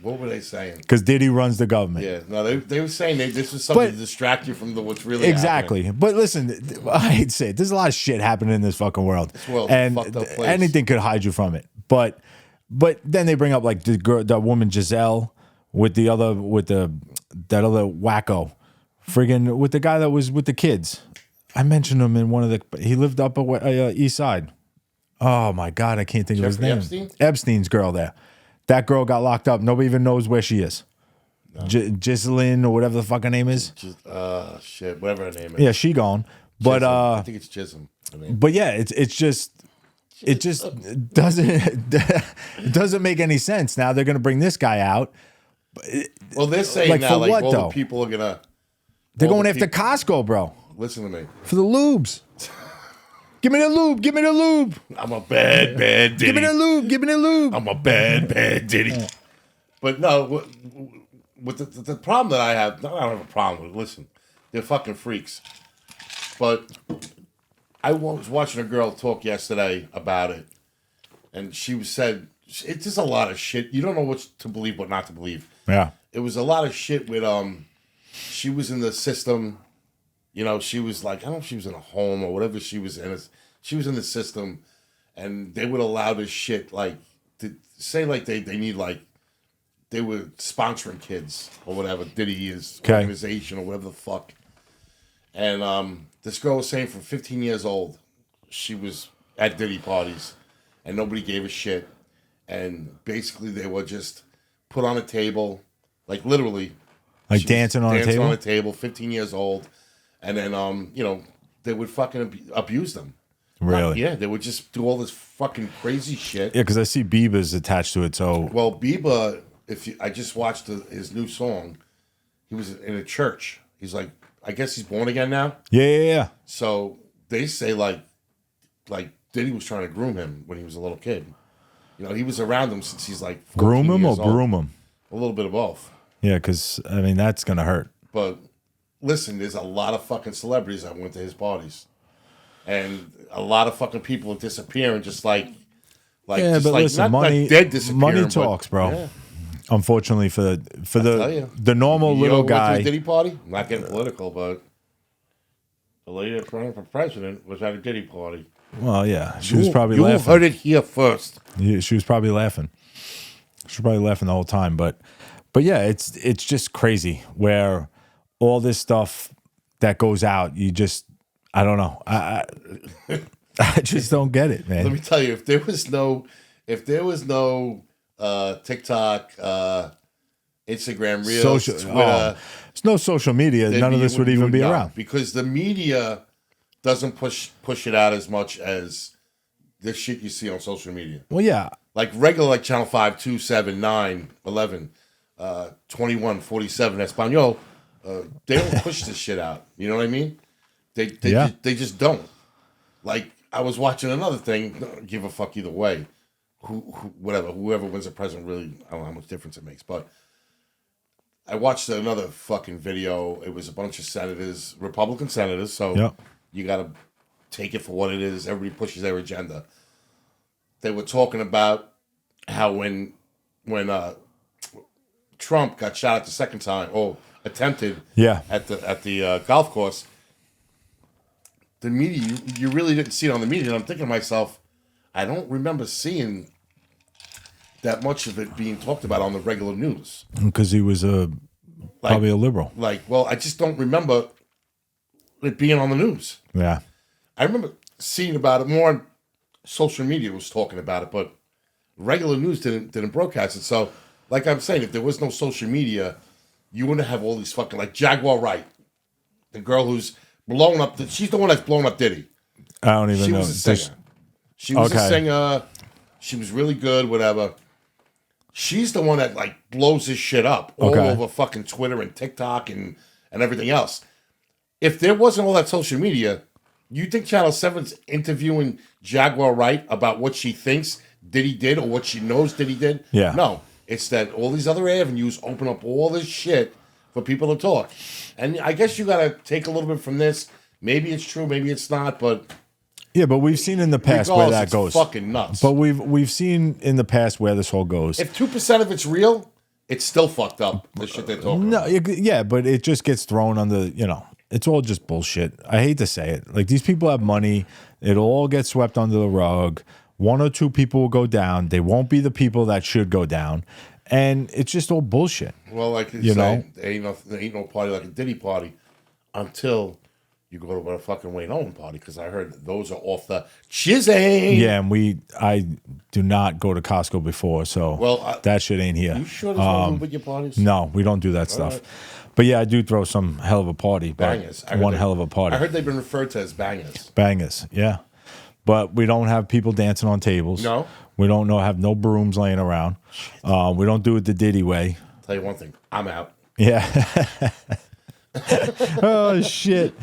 What were they saying? Because Diddy runs the government. Yeah, no, they were saying this was something to distract you from what's really happening. But listen, I hate to say it, there's a lot of shit happening in this fucking world. This world's a fucked up place. Anything could hide you from it. But then they bring up like the woman Giselle with that other wacko. Friggin' with the guy that was with the kids. I mentioned him in one of he lived up East Side. Oh my God, I can't think of his name. Epstein? Epstein's girl there. That girl got locked up. Nobody even knows where she is. No. Ghislaine or whatever the fuck her name is. Shit, whatever her name is. Yeah, she gone. But I think it's Chisholm. But yeah, it just doesn't make any sense. Now they're gonna bring this guy out. Well, they're saying all the people are gonna. They're going after Costco, bro. Listen to me. For the lubes. Give me the lube. Give me the lube. I'm a bad Diddy. Give me the lube. Give me the lube. I'm a bad Diddy. But no, with the problem that I have, I don't have a problem with it. Listen, they're fucking freaks. But I was watching a girl talk yesterday about it. And she said, it's just a lot of shit. You don't know what to believe, what not to believe. Yeah. It was a lot of shit with, she was in the system. You know, she was like, I don't know if she was in a home or whatever she was in. She was in the system, and they would allow this shit, like, to say, like, they need, like, they were sponsoring kids or whatever, Diddy's organization or whatever the fuck. And this girl was saying from 15 years old, she was at Diddy parties, and nobody gave a shit. And basically, they were just put on a table, like, literally. Like dancing on a table? Dancing on a table, 15 years old. And then, you know, they would fucking abuse them. Really? Yeah, they would just do all this fucking crazy shit. Yeah, because I see Bieber's attached to it, so... Well, Bieber, I just watched his new song. He was in a church. He's like, I guess he's born again now? Yeah. So they say, like Diddy was trying to groom him when he was a little kid. You know, he was around him since he's like 14 Groom him years or old. groom him? A little bit of both. Yeah, because, I mean, that's going to hurt. But listen, there's a lot of fucking celebrities that went to his parties. And a lot of fucking people disappearing just like yeah, just but like, listen, not money, like dead disappearing. Money talks, bro. Yeah. Unfortunately for the normal little guy. Went to a Diddy party? I'm not getting political, but the lady that's running for president was at a Diddy party. Well, yeah, she was probably laughing. You heard it here first. Yeah, she was probably laughing. She was probably laughing the whole time, but yeah, it's just crazy where all this stuff that goes out, you just, I don't know, I just don't get it, man. Let me tell you, if there was no TikTok, Instagram, Reels, Twitter, there's no social media, none of this would even be around because the media doesn't push it out as much as this shit you see on social media. Well, yeah. Like regular, like Channel 5, 2, 7, 9, 11, 21, 47, Espanol, they don't push this shit out. You know what I mean? They just don't. Like, I was watching another thing, don't give a fuck either way. Whoever wins the president, really, I don't know how much difference it makes. But I watched another fucking video. It was a bunch of senators, Republican senators, so you got to take it for what it is. Everybody pushes their agenda. They were talking about how when Trump got shot at the second time, or attempted at the golf course, the media, you really didn't see it on the media. And I'm thinking to myself, I don't remember seeing that much of it being talked about on the regular news. Because he was probably a liberal. Well, I just don't remember it being on the news. Yeah. I remember seeing about it more on social media was talking about it, but regular news didn't broadcast it. So, like I'm saying, if there was no social media, you wouldn't have all these fucking, like Jaguar Wright, the girl who's blown up, she's the one that's blown up Diddy. I don't even know. She was a singer. She was a singer. She was really good, whatever. She's the one that, like, blows this shit up all over fucking Twitter and TikTok and everything else. If there wasn't all that social media, you think Channel 7's interviewing Jaguar Wright about what she thinks Diddy did or what she knows Diddy did? Yeah. No. It's that all these other avenues open up all this shit for people to talk. And I guess you got to take a little bit from this. Maybe it's true, maybe it's not, but... Yeah, but we've seen in the past where that goes. Fucking nuts. But we've seen in the past where this whole goes. If 2% of it's real, it's still fucked up, the shit they're talking about. Yeah, but it just gets thrown on the, it's all just bullshit. I hate to say it. Like, these people have money. It'll all get swept under the rug. One or two people will go down. They won't be the people that should go down. And it's just all bullshit. Well, like you say, there ain't no party like a Diddy party until you go to a fucking wayneowen party, because I heard those are off the chizzing. Yeah, and I do not go to Costco before, so that shit ain't here. You sure there's no lube at your parties? No, we don't do that stuff. Right. But yeah, I do throw some hell of a party. Bangers. Hell of a party. I heard they've been referred to as bangers. Bangers, yeah. But we don't have people dancing on tables. No. We don't have no brooms laying around. We don't do it the Diddy way. Tell you one thing, I'm out. Yeah. Oh shit.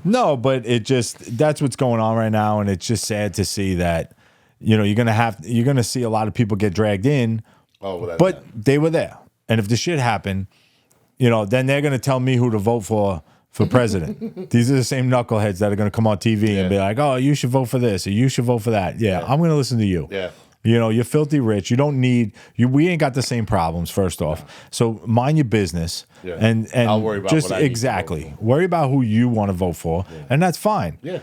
No, but that's what's going on right now, and it's just sad to see that you're gonna see a lot of people get dragged in. But they were there. And if the shit happened, then they're gonna tell me who to vote for president. These are the same knuckleheads that are gonna come on TV and be like, "Oh, you should vote for this or you should vote for that." Yeah, I'm gonna listen to you. Yeah. You're filthy rich. You don't need you. We ain't got the same problems. First off, so mind your business, and I'll worry about just what I need to exactly vote for. worry about who you want to vote for, and that's fine. Yeah.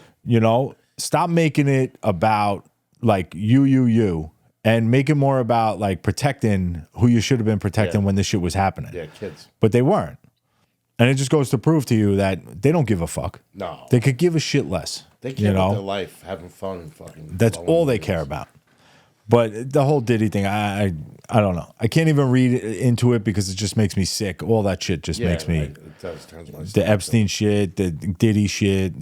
Stop making it about like you, and make it more about like protecting who you should have been protecting when this shit was happening. Yeah, kids. But they weren't. And it just goes to prove to you that they don't give a fuck. No. They could give a shit less. They care about their life, having fun and fucking. That's all they care about. But the whole Diddy thing, I don't know. I can't even read into it because it just makes me sick. All that shit just makes me. It does. Turns my The Epstein shit, the Diddy shit,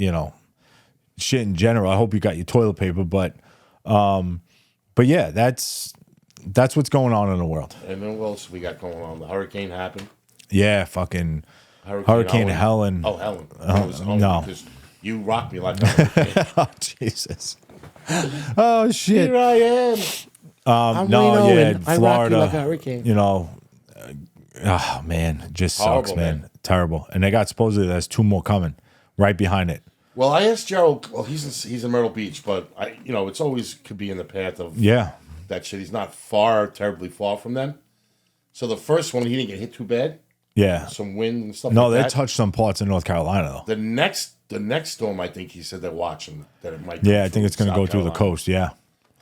shit in general. I hope you got your toilet paper, but yeah, that's what's going on in the world. And then what else we got going on? The hurricane happened. Yeah, fucking Hurricane Helene. Oh, Helen. No. Because you rocked me like that. Oh, Jesus. Oh, shit. Here I am. I'm wayneowen. Florida. I rock you like a hurricane. Oh, man. Just Horrible, sucks, man. Terrible. And they got supposedly there's 2 more coming right behind it. Well, I asked Gerald. Well, he's in Myrtle Beach, but it's always could be in the path of that shit. He's not terribly far from them. So the first one, he didn't get hit too bad. Yeah. Some wind and stuff. No, like they that. touched some parts in North Carolina though. The next storm, I think he said they're watching that it might. Yeah, I think it's going to go through the coast. Yeah.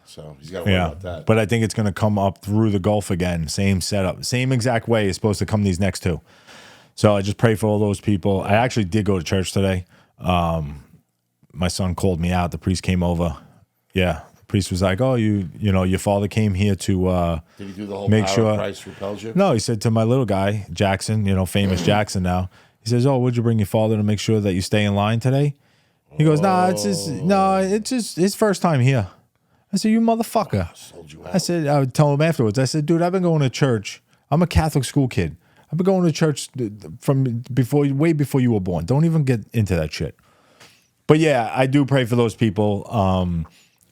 So he's got to worry about that. But I think it's going to come up through the Gulf again. Same setup, same exact way it's supposed to come these next 2. So I just pray for all those people. I actually did go to church today. My son called me out. The priest came over. Yeah. The priest was like, "Oh, your father came here to did he do the whole make power sure of Christ repels you?" No, he said to my little guy, Jackson, famous Jackson now. He says, "Oh, would you bring your father to make sure that you stay in line today?" He goes, it's just his first time here." I said, "You motherfucker." Sold you I said, I would tell him afterwards. I said, "Dude, I've been going to church. I'm a Catholic school kid. I've been going to church from way before you were born. Don't even get into that shit." But yeah, I do pray for those people.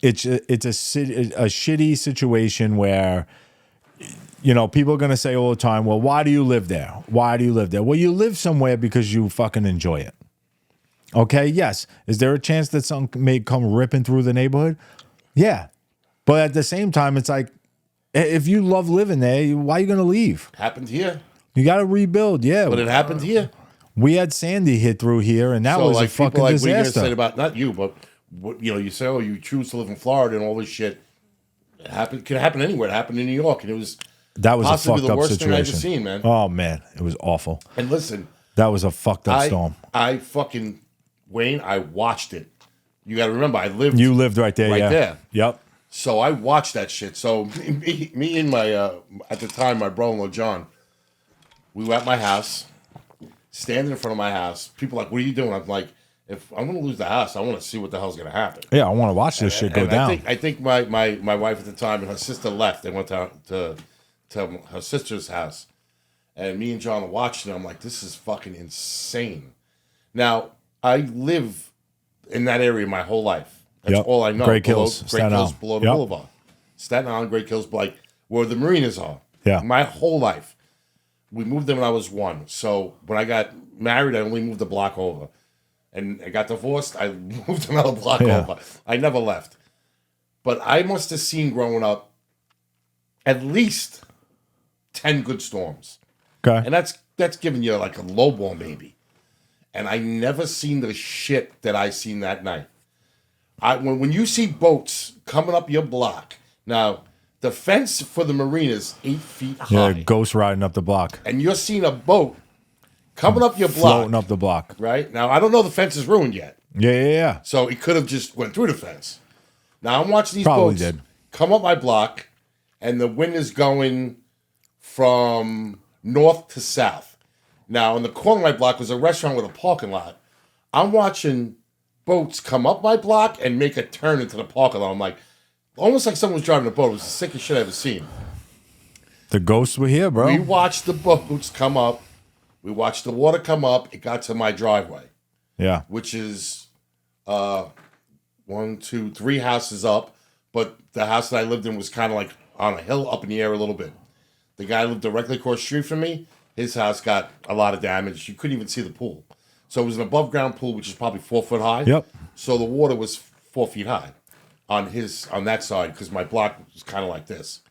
It's a shitty situation where, people are going to say all the time, "Well, why do you live there? Why do you live there?" Well, you live somewhere because you fucking enjoy it. Okay, yes. Is there a chance that something may come ripping through the neighborhood? Yeah. But at the same time, it's like, if you love living there, why are you going to leave? Happened here. You got to rebuild, yeah. But it happened here. We had Sandy hit through here, and that was a fucking disaster. What are you going to say about, not you, but you say, "Oh, you choose to live in Florida and all this shit." It could happen anywhere. It happened in New York, and that was a fucked the up worst situation. thing I've ever seen, man. Oh man, it was awful. And listen, that was a fucked up storm. Wayne, I watched it. You got to remember, You lived right there, right there. Yep. So I watched that shit. So me and my at the time my brother-in-law John, we were at my house, standing in front of my house. People are like, "What are you doing?" I'm like, "If I'm going to lose the house, I want to see what the hell's going to happen." Yeah, I want to watch this shit go down. I think my wife at the time and her sister left. They went to her sister's house, and me and John were watching it. I'm like, "This is fucking insane." Now I live in that area my whole life. That's all I know. Great Hills, below the boulevard. Staten Island, Great Hills, like where the marinas are. Yeah. My whole life. We moved there when I was 1. So when I got married, I only moved a block over. And I got divorced, I moved another block over. I never left. But I must have seen growing up at least 10 good storms. Okay. And that's giving you like a lowball maybe. And I never seen the shit that I seen that night. When you see boats coming up your block, now the fence for the marina is 8 feet high. Yeah, ghost riding up the block. And you're seeing a boat coming up your block. Floating up the block. Right? Now, I don't know the fence is ruined yet. Yeah. So it could have just went through the fence. Now I'm watching these boats come up my block, and the wind is going from north to south. Now, in the corner of my block was a restaurant with a parking lot. I'm watching boats come up my block and make a turn into the parking lot. I'm like, almost like someone was driving a boat. It was the sickest shit I've ever seen. The ghosts were here, bro. We watched the boats come up. We watched the water come up. It got to my driveway. Yeah. Which is 1, 2, 3 houses up. But the house that I lived in was kind of like on a hill up in the air a little bit. The guy lived directly across the street from me. His house got a lot of damage. You couldn't even see the pool. So it was an above ground pool, which is probably 4 foot high. Yep. So the water was 4 feet high. on that side because my block was kind of like this.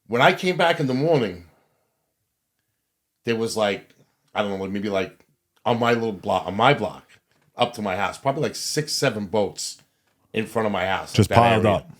When I came back in the morning, there was like, I don't know, maybe like on my block, up to my house, probably like 6, 7 boats in front of my house. Just piled area. up.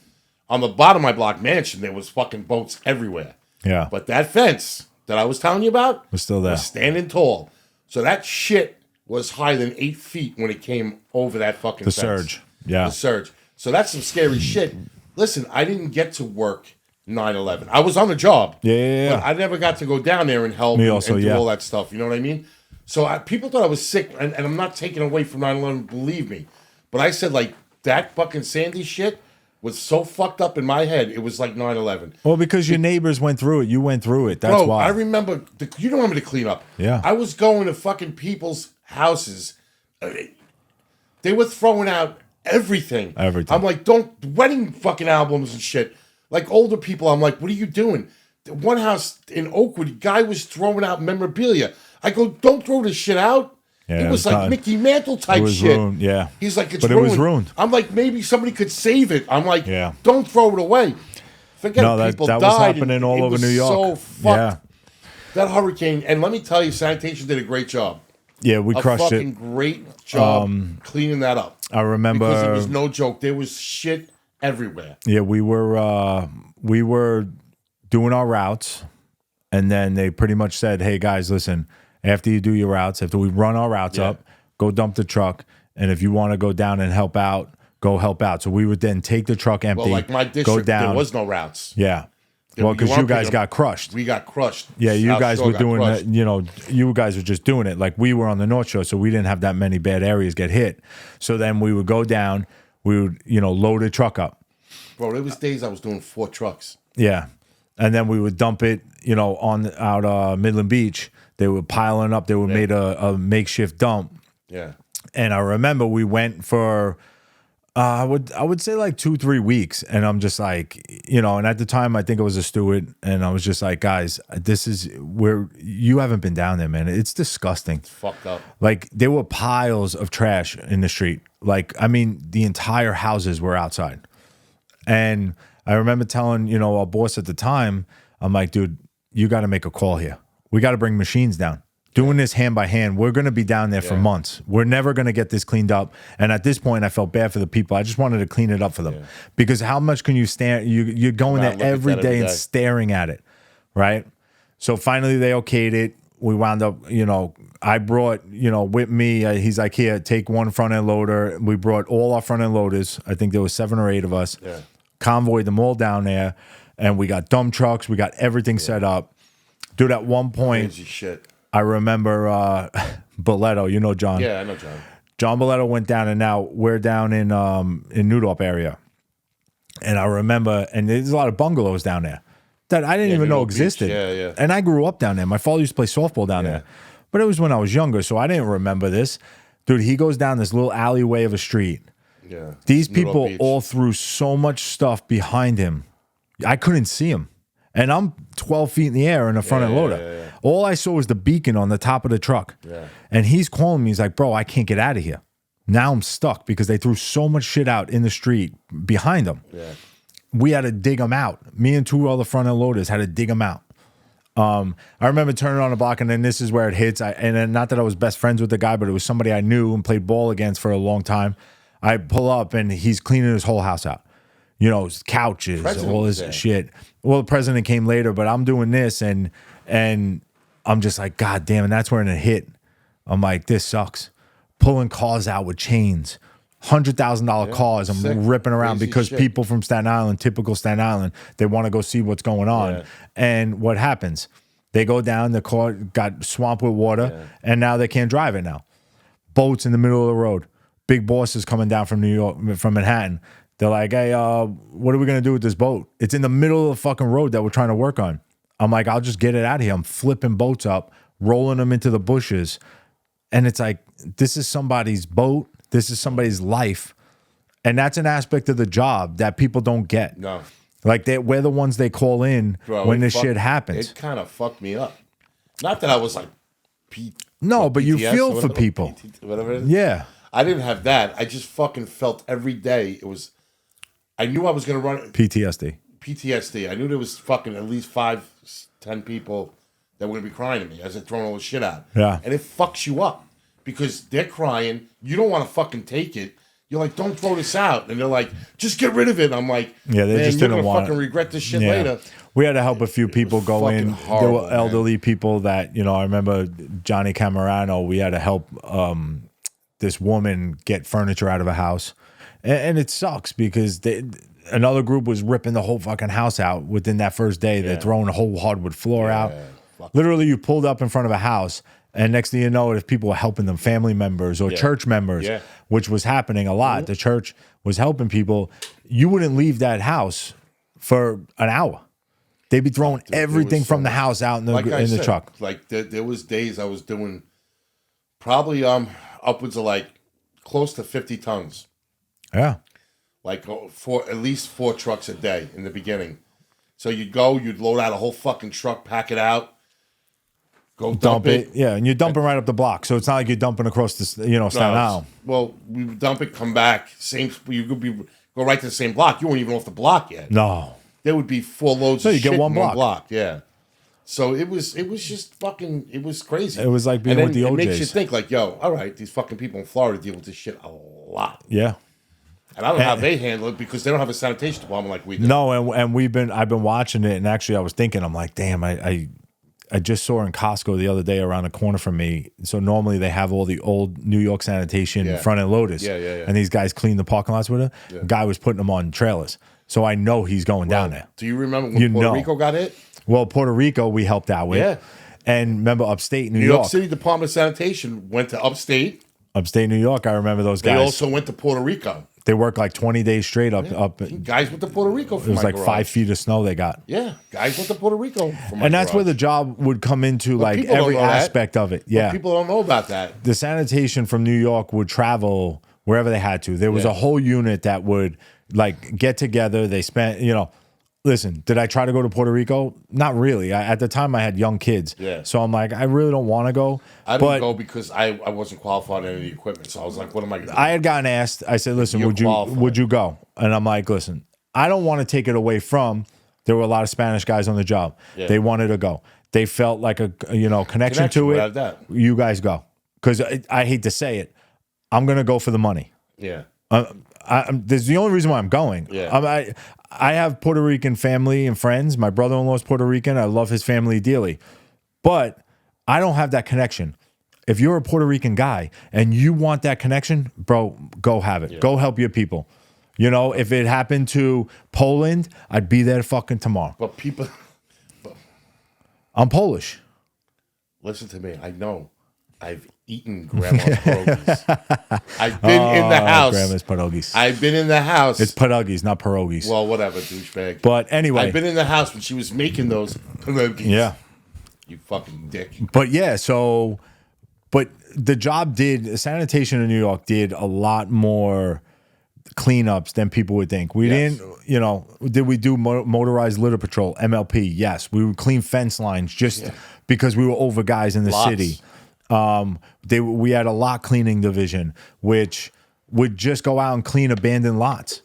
On the bottom of my block mansion, there was fucking boats everywhere. Yeah. But that fence that I was telling you about was still there. Was standing tall. So that shit was higher than 8 feet when it came over that fucking fence. Surge. Yeah. The surge. So that's some scary shit. Listen, I didn't get to work 9/11. I was on the job. Yeah. But I never got to go down there and help and do all that stuff. You know what I mean? So people thought I was sick, and I'm not taking away from 9/11, believe me. But I said, like, that fucking Sandy shit was so fucked up in my head, it was like 9/11. Well, because your neighbors went through it. You went through it. That's why. I remember, you don't want me to clean up. Yeah. I was going to fucking people's houses. They were throwing out everything. I'm like, wedding fucking albums and shit. Like older people, I'm like, what are you doing? One house in Oakwood, guy was throwing out memorabilia. I go, don't throw this shit out. Yeah, it was like done. Mickey Mantle type shit. Ruined, yeah. He's like, it was ruined. I'm like, maybe somebody could save it. I'm like, don't throw it away. Forget people died. That was happening all over New York. So fucked. That hurricane, and let me tell you, sanitation did a great job. Yeah, we crushed it. A fucking great job cleaning that up. I remember because it was no joke. There was shit everywhere. Yeah, we were doing our routes, and then they pretty much said, "Hey guys, listen. After you do your routes, after we run our routes up, go dump the truck, and if you want to go down and help out, go help out." So we would then take the truck empty. Well, like my district, go down. There was no routes. Yeah. Well, because you guys got crushed. We got crushed. Yeah, you guys were doing that. You know, you guys were just doing it. Like we were on the North Shore, so we didn't have that many bad areas get hit. So then we would go down. We would, load a truck up. Bro, there was days I was doing 4 trucks. Yeah, and then we would dump it. On out Midland Beach. They were piling up. They were made a makeshift dump. Yeah, and I remember we went for. I would say like 2-3 weeks, and I'm just like, and at the time I think I was a steward, and I was just like, guys, this is where you haven't been down there, man. It's disgusting. It's fucked up. Like there were piles of trash in the street. Like, I mean, the entire houses were outside. And I remember telling, our boss at the time, I'm like, dude, you got to make a call here. We got to bring machines down. Doing this hand by hand, we're going to be down there for months. We're never going to get this cleaned up. And at this point, I felt bad for the people. I just wanted to clean it up for them. Because how much can you stand? You're going there every day and staring at it, right? So finally, they okayed it. We wound up, I brought, with me, he's like, here, take one front end loader. We brought all our front end loaders. I think there was 7 or 8 of us. Yeah. Convoyed them all down there. And we got dump trucks. We got everything set up. Dude, at one point, crazy shit. I remember Boletto, John. Yeah, I know John. John Boletto went down, and now we're down in Newdorp area. And I remember, and there's a lot of bungalows down there that I didn't even know existed. Yeah. And I grew up down there. My father used to play softball down there. But it was when I was younger, so I didn't remember this. Dude, he goes down this little alleyway of a street. Yeah. These people all threw so much stuff behind him. I couldn't see him. And I'm 12 feet in the air in a front end loader. Yeah. All I saw was the beacon on the top of the truck. Yeah. And he's calling me. He's like, bro, I can't get out of here. Now I'm stuck because they threw so much shit out in the street behind them. Yeah. We had to dig them out. Me and 2 other front end loaders had to dig them out. I remember turning on the block, and then this is where it hits. And then not that I was best friends with the guy, but it was somebody I knew and played ball against for a long time. I pull up, and he's cleaning his whole house out. His couches, all this shit. Well, the president came later, but I'm doing this, and I'm just like, God damn, and that's when it hit. I'm like, this sucks. Pulling cars out with chains, $100,000 cars. I'm ripping around because people from Staten Island, typical Staten Island, they want to go see what's going on. Yeah. And what happens? They go down, the car got swamped with water, and now they can't drive it now. Boats in the middle of the road. Big bosses coming down from New York, from Manhattan. They're like, hey, what are we going to do with this boat? It's in the middle of the fucking road that we're trying to work on. I'm like, I'll just get it out of here. I'm flipping boats up, rolling them into the bushes. And it's like, this is somebody's boat. This is somebody's life. And that's an aspect of the job that people don't get. No. Like, we're the ones they call in when this shit happens. It kind of fucked me up. Not that I was like, no, but you feel for people. Whatever it is. Yeah. I didn't have that. I just fucking felt every day it was I knew I was going to run PTSD. I knew there was fucking at least 5-10 people that were going to be crying at me as they're throwing all the shit out. Yeah. And it fucks you up because they're crying. You don't want to fucking take it. You're like, don't throw this out. And they're like, just get rid of it. I'm like, yeah, they just didn't want fucking regret this shit later. We had to help a few people go in. Horrible, there were elderly people that, I remember Johnny Camerano, we had to help this woman get furniture out of a house. And it sucks because another group was ripping the whole fucking house out within that first day. They're throwing the whole hardwood floor out. Literally, you pulled up in front of a house, and next thing you know, if people were helping them, family members or church members, which was happening a lot. The church was helping people. You wouldn't leave that house for an hour. They'd be throwing everything from the house out in the truck. Like there was days I was doing probably upwards of like close to 50 tons. Yeah. Like at least 4 trucks a day in the beginning. So you'd load out a whole fucking truck, pack it out, go dump it. Yeah, and you're dumping right up the block. So it's not like you're dumping across the, Staten Island. Well, we would dump it, come back, you could go right to the same block. You weren't even off the block yet. No. There would be 4 loads of you shit get one in block. one block. Yeah. So it was just fucking, it was crazy. It was like being with the OJs. It makes you think like, yo, all right, these fucking people in Florida deal with this shit a lot. Yeah. And I don't know how they handle it because they don't have a sanitation department like we do. No, and I've been watching it, and actually I was thinking, I'm like, damn, I just saw in Costco the other day around the corner from me. So normally they have all the old New York sanitation front end loaders. Yeah. And these guys clean the parking lots with it. Yeah. Guy was putting them on trailers. So I know he's going down there. Do you remember when Puerto Rico got hit? Well, Puerto Rico we helped out with. Yeah. And remember upstate New York. New York City Department of Sanitation went to upstate. Upstate New York, I remember those guys. They also went to Puerto Rico. They worked like 20 days straight up. Guys went to Puerto Rico for It was like garage. 5 feet of snow they got. Yeah, guys went to Puerto Rico for And that's where the job would come into, like every aspect of it. Yeah. But people don't know about that. The sanitation from New York would travel wherever they had to. There was a whole unit that would like get together. They spent, listen, did I try to go to Puerto Rico? Not really. At the time, I had young kids. Yeah. So I'm like, I really don't want to go. I didn't go because I wasn't qualified in any of the equipment. So I was like, what am I going to do? I had gotten asked. I said, listen, would you go? And I'm like, listen, I don't want to take it away from. There were a lot of Spanish guys on the job. Yeah. They wanted to go. They felt like a connection to it. That. You guys go. Because I hate to say it. I'm going to go for the money. Yeah. There's the only reason why I'm going. Yeah. I have Puerto Rican family and friends. My brother-in-law is Puerto Rican. I love his family dearly. But I don't have that connection. If you're a Puerto Rican guy and you want that connection, bro, go have it. Yeah. Go help your people. If it happened to Poland, I'd be there fucking tomorrow. But people... I'm Polish. Listen to me. I know. I've eaten grandma's pierogies. I've been in the house. Grandma's pierogies. I've been in the house. It's pierogies, not pierogies. Well, whatever, douchebag. But anyway. I've been in the house when she was making those pierogies. Yeah. You fucking dick. But yeah, but the job sanitation in New York did a lot more cleanups than people would think. We didn't, did we do motorized litter patrol, MLP? Yes. We would clean fence lines just because we were over guys in the city. We had a lot cleaning division, which would just go out and clean abandoned lots.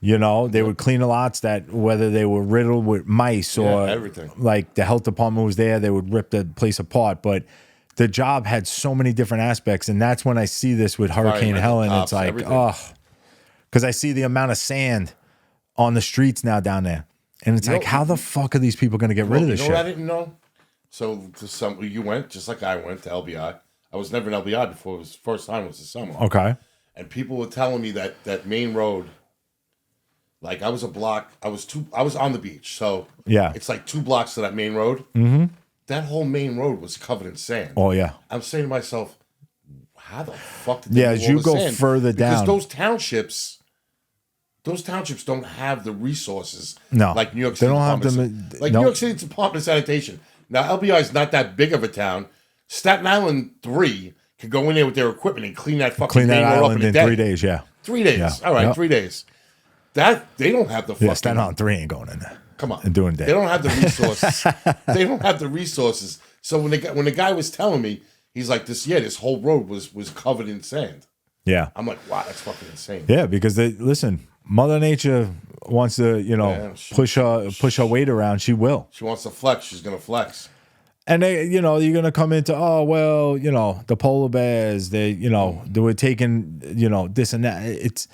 They would clean the lots that whether they were riddled with mice or everything. Like the health department was there, they would rip the place apart. But the job had so many different aspects, and that's when I see this with Hurricane Helene. It's like, because I see the amount of sand on the streets now down there, and it's like, how the fuck are these people going to get rid of this shit? What I didn't know. So you went just like I went to LBI. I was never in LBI before. It was first time was the summer. Okay. And people were telling me that main road, like I was a block. I was on the beach, so it's like 2 blocks to that main road. Mm-hmm. That whole main road was covered in sand. Oh yeah. I'm saying to myself, how the fuck did they as you go further down, because those townships don't have the resources. No, like New York City. They don't have them. Like New York City Department of Sanitation. Now, LBI is not that big of a town. Staten Island 3 could go in there with their equipment and clean that fucking main road up in a day. 3 days, 3 days. Yeah. All right, 3 days. That they don't have the fucking... Yeah, Staten Island 3 ain't going in there. Come on. And doing that. They don't have the resources. They don't have the resources. So when the guy was telling me, he's like, this whole road was covered in sand. Yeah. I'm like, wow, that's fucking insane. Yeah, because listen, Mother Nature wants to, push her weight around, she will. She wants to flex. She's gonna flex. And they, you're gonna come into, the polar bears. They were taking, this and that.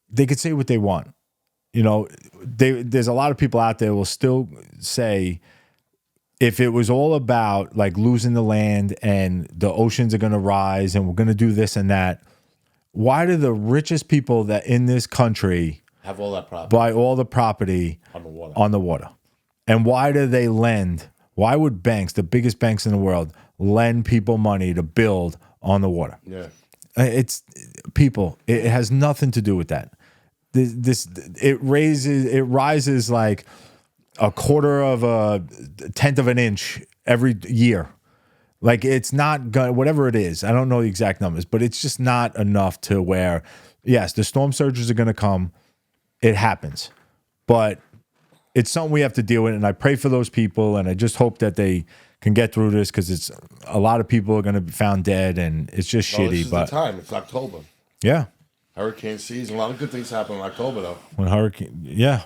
They could say what they want. There's a lot of people out there will still say, if it was all about like losing the land and the oceans are gonna rise and we're gonna do this and that, why do the richest people that in this country have all that property, buy all the property on the water? And why do they lend? Why would banks, the biggest banks in the world, lend people money to build on the water? Yeah, it's people. It has nothing to do with that. It rises like a quarter of a tenth of an inch every year. Like it's not gonna, whatever it is. I don't know the exact numbers, but it's just not enough to where, yes, the storm surges are going to come. It happens, but it's something we have to deal with. And I pray for those people, and I just hope that they can get through this, because it's a lot of people are going to be found dead, and it's just shitty. This is but the time. It's October. Yeah. Hurricane season. A lot of good things happen in October, though. Yeah.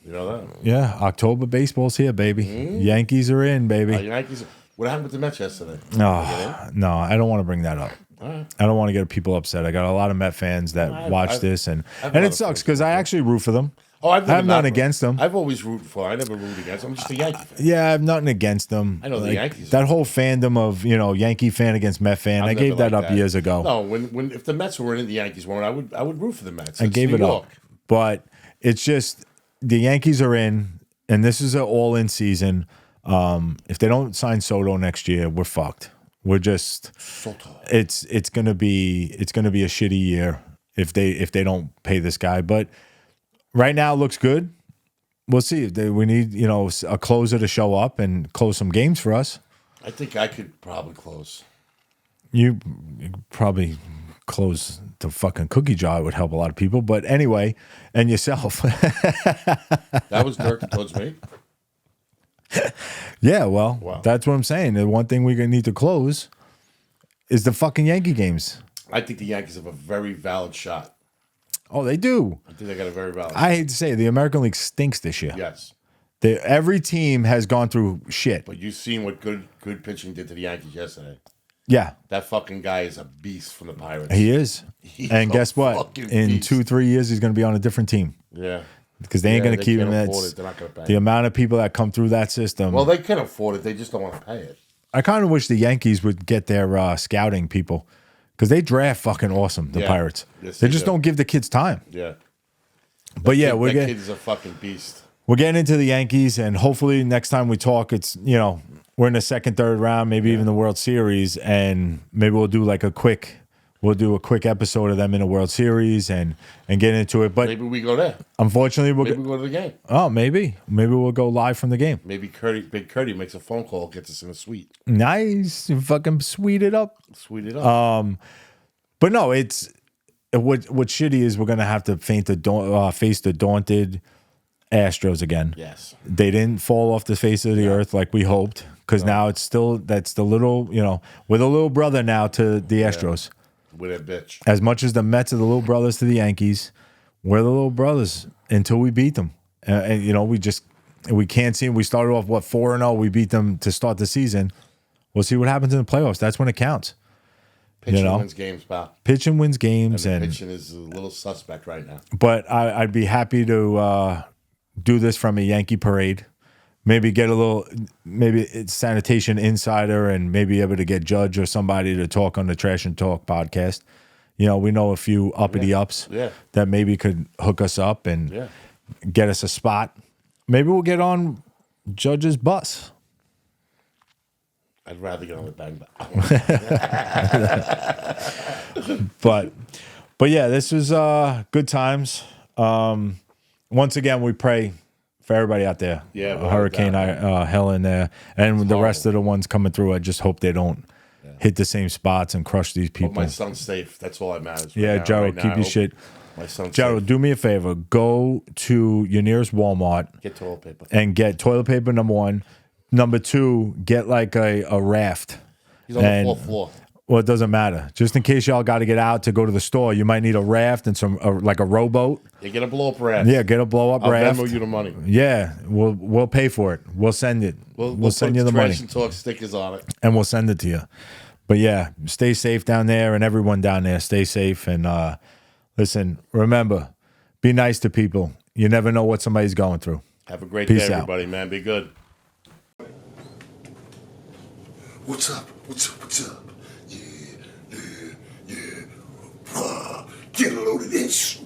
You know that? Yeah. October baseball's here, baby. Yankees are in, baby. Yankees. What happened with the Mets yesterday? No, I don't want to bring that up. Right. I don't want to get people upset. I got a lot of Met fans that watch this, and it sucks because I actually root for them. Oh, I have nothing against them. I've always rooted for them. I never rooted against them. I'm just a Yankee fan. Yeah, I have nothing against them. I know the Yankees. That whole fandom of, Yankee fan against Met fan, I gave that up years ago. No, when if the Mets were in, the Yankees weren't, I would root for the Mets. I gave it up. But it's just, the Yankees are in, and this is an all-in season. If they don't sign Soto next year, we're fucked. We're just it's gonna be a shitty year if they don't pay this guy. But right now it looks good. We'll see. We need a closer to show up and close some games for us. I think I could probably close. You probably close the fucking cookie jar. It would help a lot of people. But anyway, and yourself. That was Dirk towards me. Yeah, well, That's what I'm saying. The one thing we're going to need to close is the fucking Yankee games. I think the Yankees have a very valid shot. Oh, they do. I think they got a very valid shot. I hate to say it, the American League stinks this year. Yes. Every team has gone through shit. But you've seen what good pitching did to the Yankees yesterday. Yeah. That fucking guy is a beast from the Pirates. He is. And guess what? In 2-3 years, he's going to be on a different team. Yeah. Because they ain't going to keep him. They're not going to pay the amount of people that come through that system. Well, they can afford it. They just don't want to pay it. I kind of wish the Yankees would get their scouting people, because they draft fucking awesome, the Pirates. Yes, they just don't give the kids time. Yeah. But that kid is a fucking beast. We're getting into the Yankees, and hopefully next time we talk, it's, we're in the second, third round, maybe even the World Series, and maybe we'll do a quick episode of them in the World Series and get into it. But maybe we go there. Unfortunately, maybe we go to the game. Oh, maybe we'll go live from the game. Maybe Big Curdy makes a phone call, gets us in a suite. Nice, fucking sweet it up. But no, it's what's shitty is we're gonna have to face the daunted Astros again. Yes, they didn't fall off the face of the earth like we hoped, because now that's the little, we're the little brother now to the Astros. With a bitch. As much as the Mets are the little brothers to the Yankees, we're the little brothers until we beat them. And we can't see them. We started off 4-0. We beat them to start the season. We'll see what happens in the playoffs. That's when it counts. Pitching wins games, pal. Pitching wins games, and pitching is a little suspect right now. But I'd be happy to do this from a Yankee parade. Maybe get it's Sanitation Insider, and maybe able to get Judge or somebody to talk on the Trash and Talk podcast. We know a few uppity ups that maybe could hook us up and get us a spot. Maybe we'll get on Judge's bus. I'd rather get on the bang. But yeah, this was good times. Once again, we pray for everybody out there. Yeah, Hurricane Helene there, and the rest of the ones coming through. I just hope they don't hit the same spots and crush these people. Hope my son's safe. That's all that matters. Gerald, keep your shit. My son's Gerald, safe. do me a favor. Go to your nearest Walmart. Get toilet paper. And get toilet paper, number one. Number two, get like a raft. He's on the 4th floor. Well, it doesn't matter. Just in case y'all got to get out to go to the store, you might need a raft and some like a rowboat. You get a blow up raft. Yeah, get a blow up raft. I'll Venmo you the money. Yeah, we'll pay for it. We'll send it. We'll send you the money. Trash and talk stickers on it, and we'll send it to you. But yeah, stay safe down there, and everyone down there, stay safe. And listen, remember, be nice to people. You never know what somebody's going through. Have a great Peace day, out. everybody, man. Be good. What's up? What's up? What's up? Yeah. Get a load of this.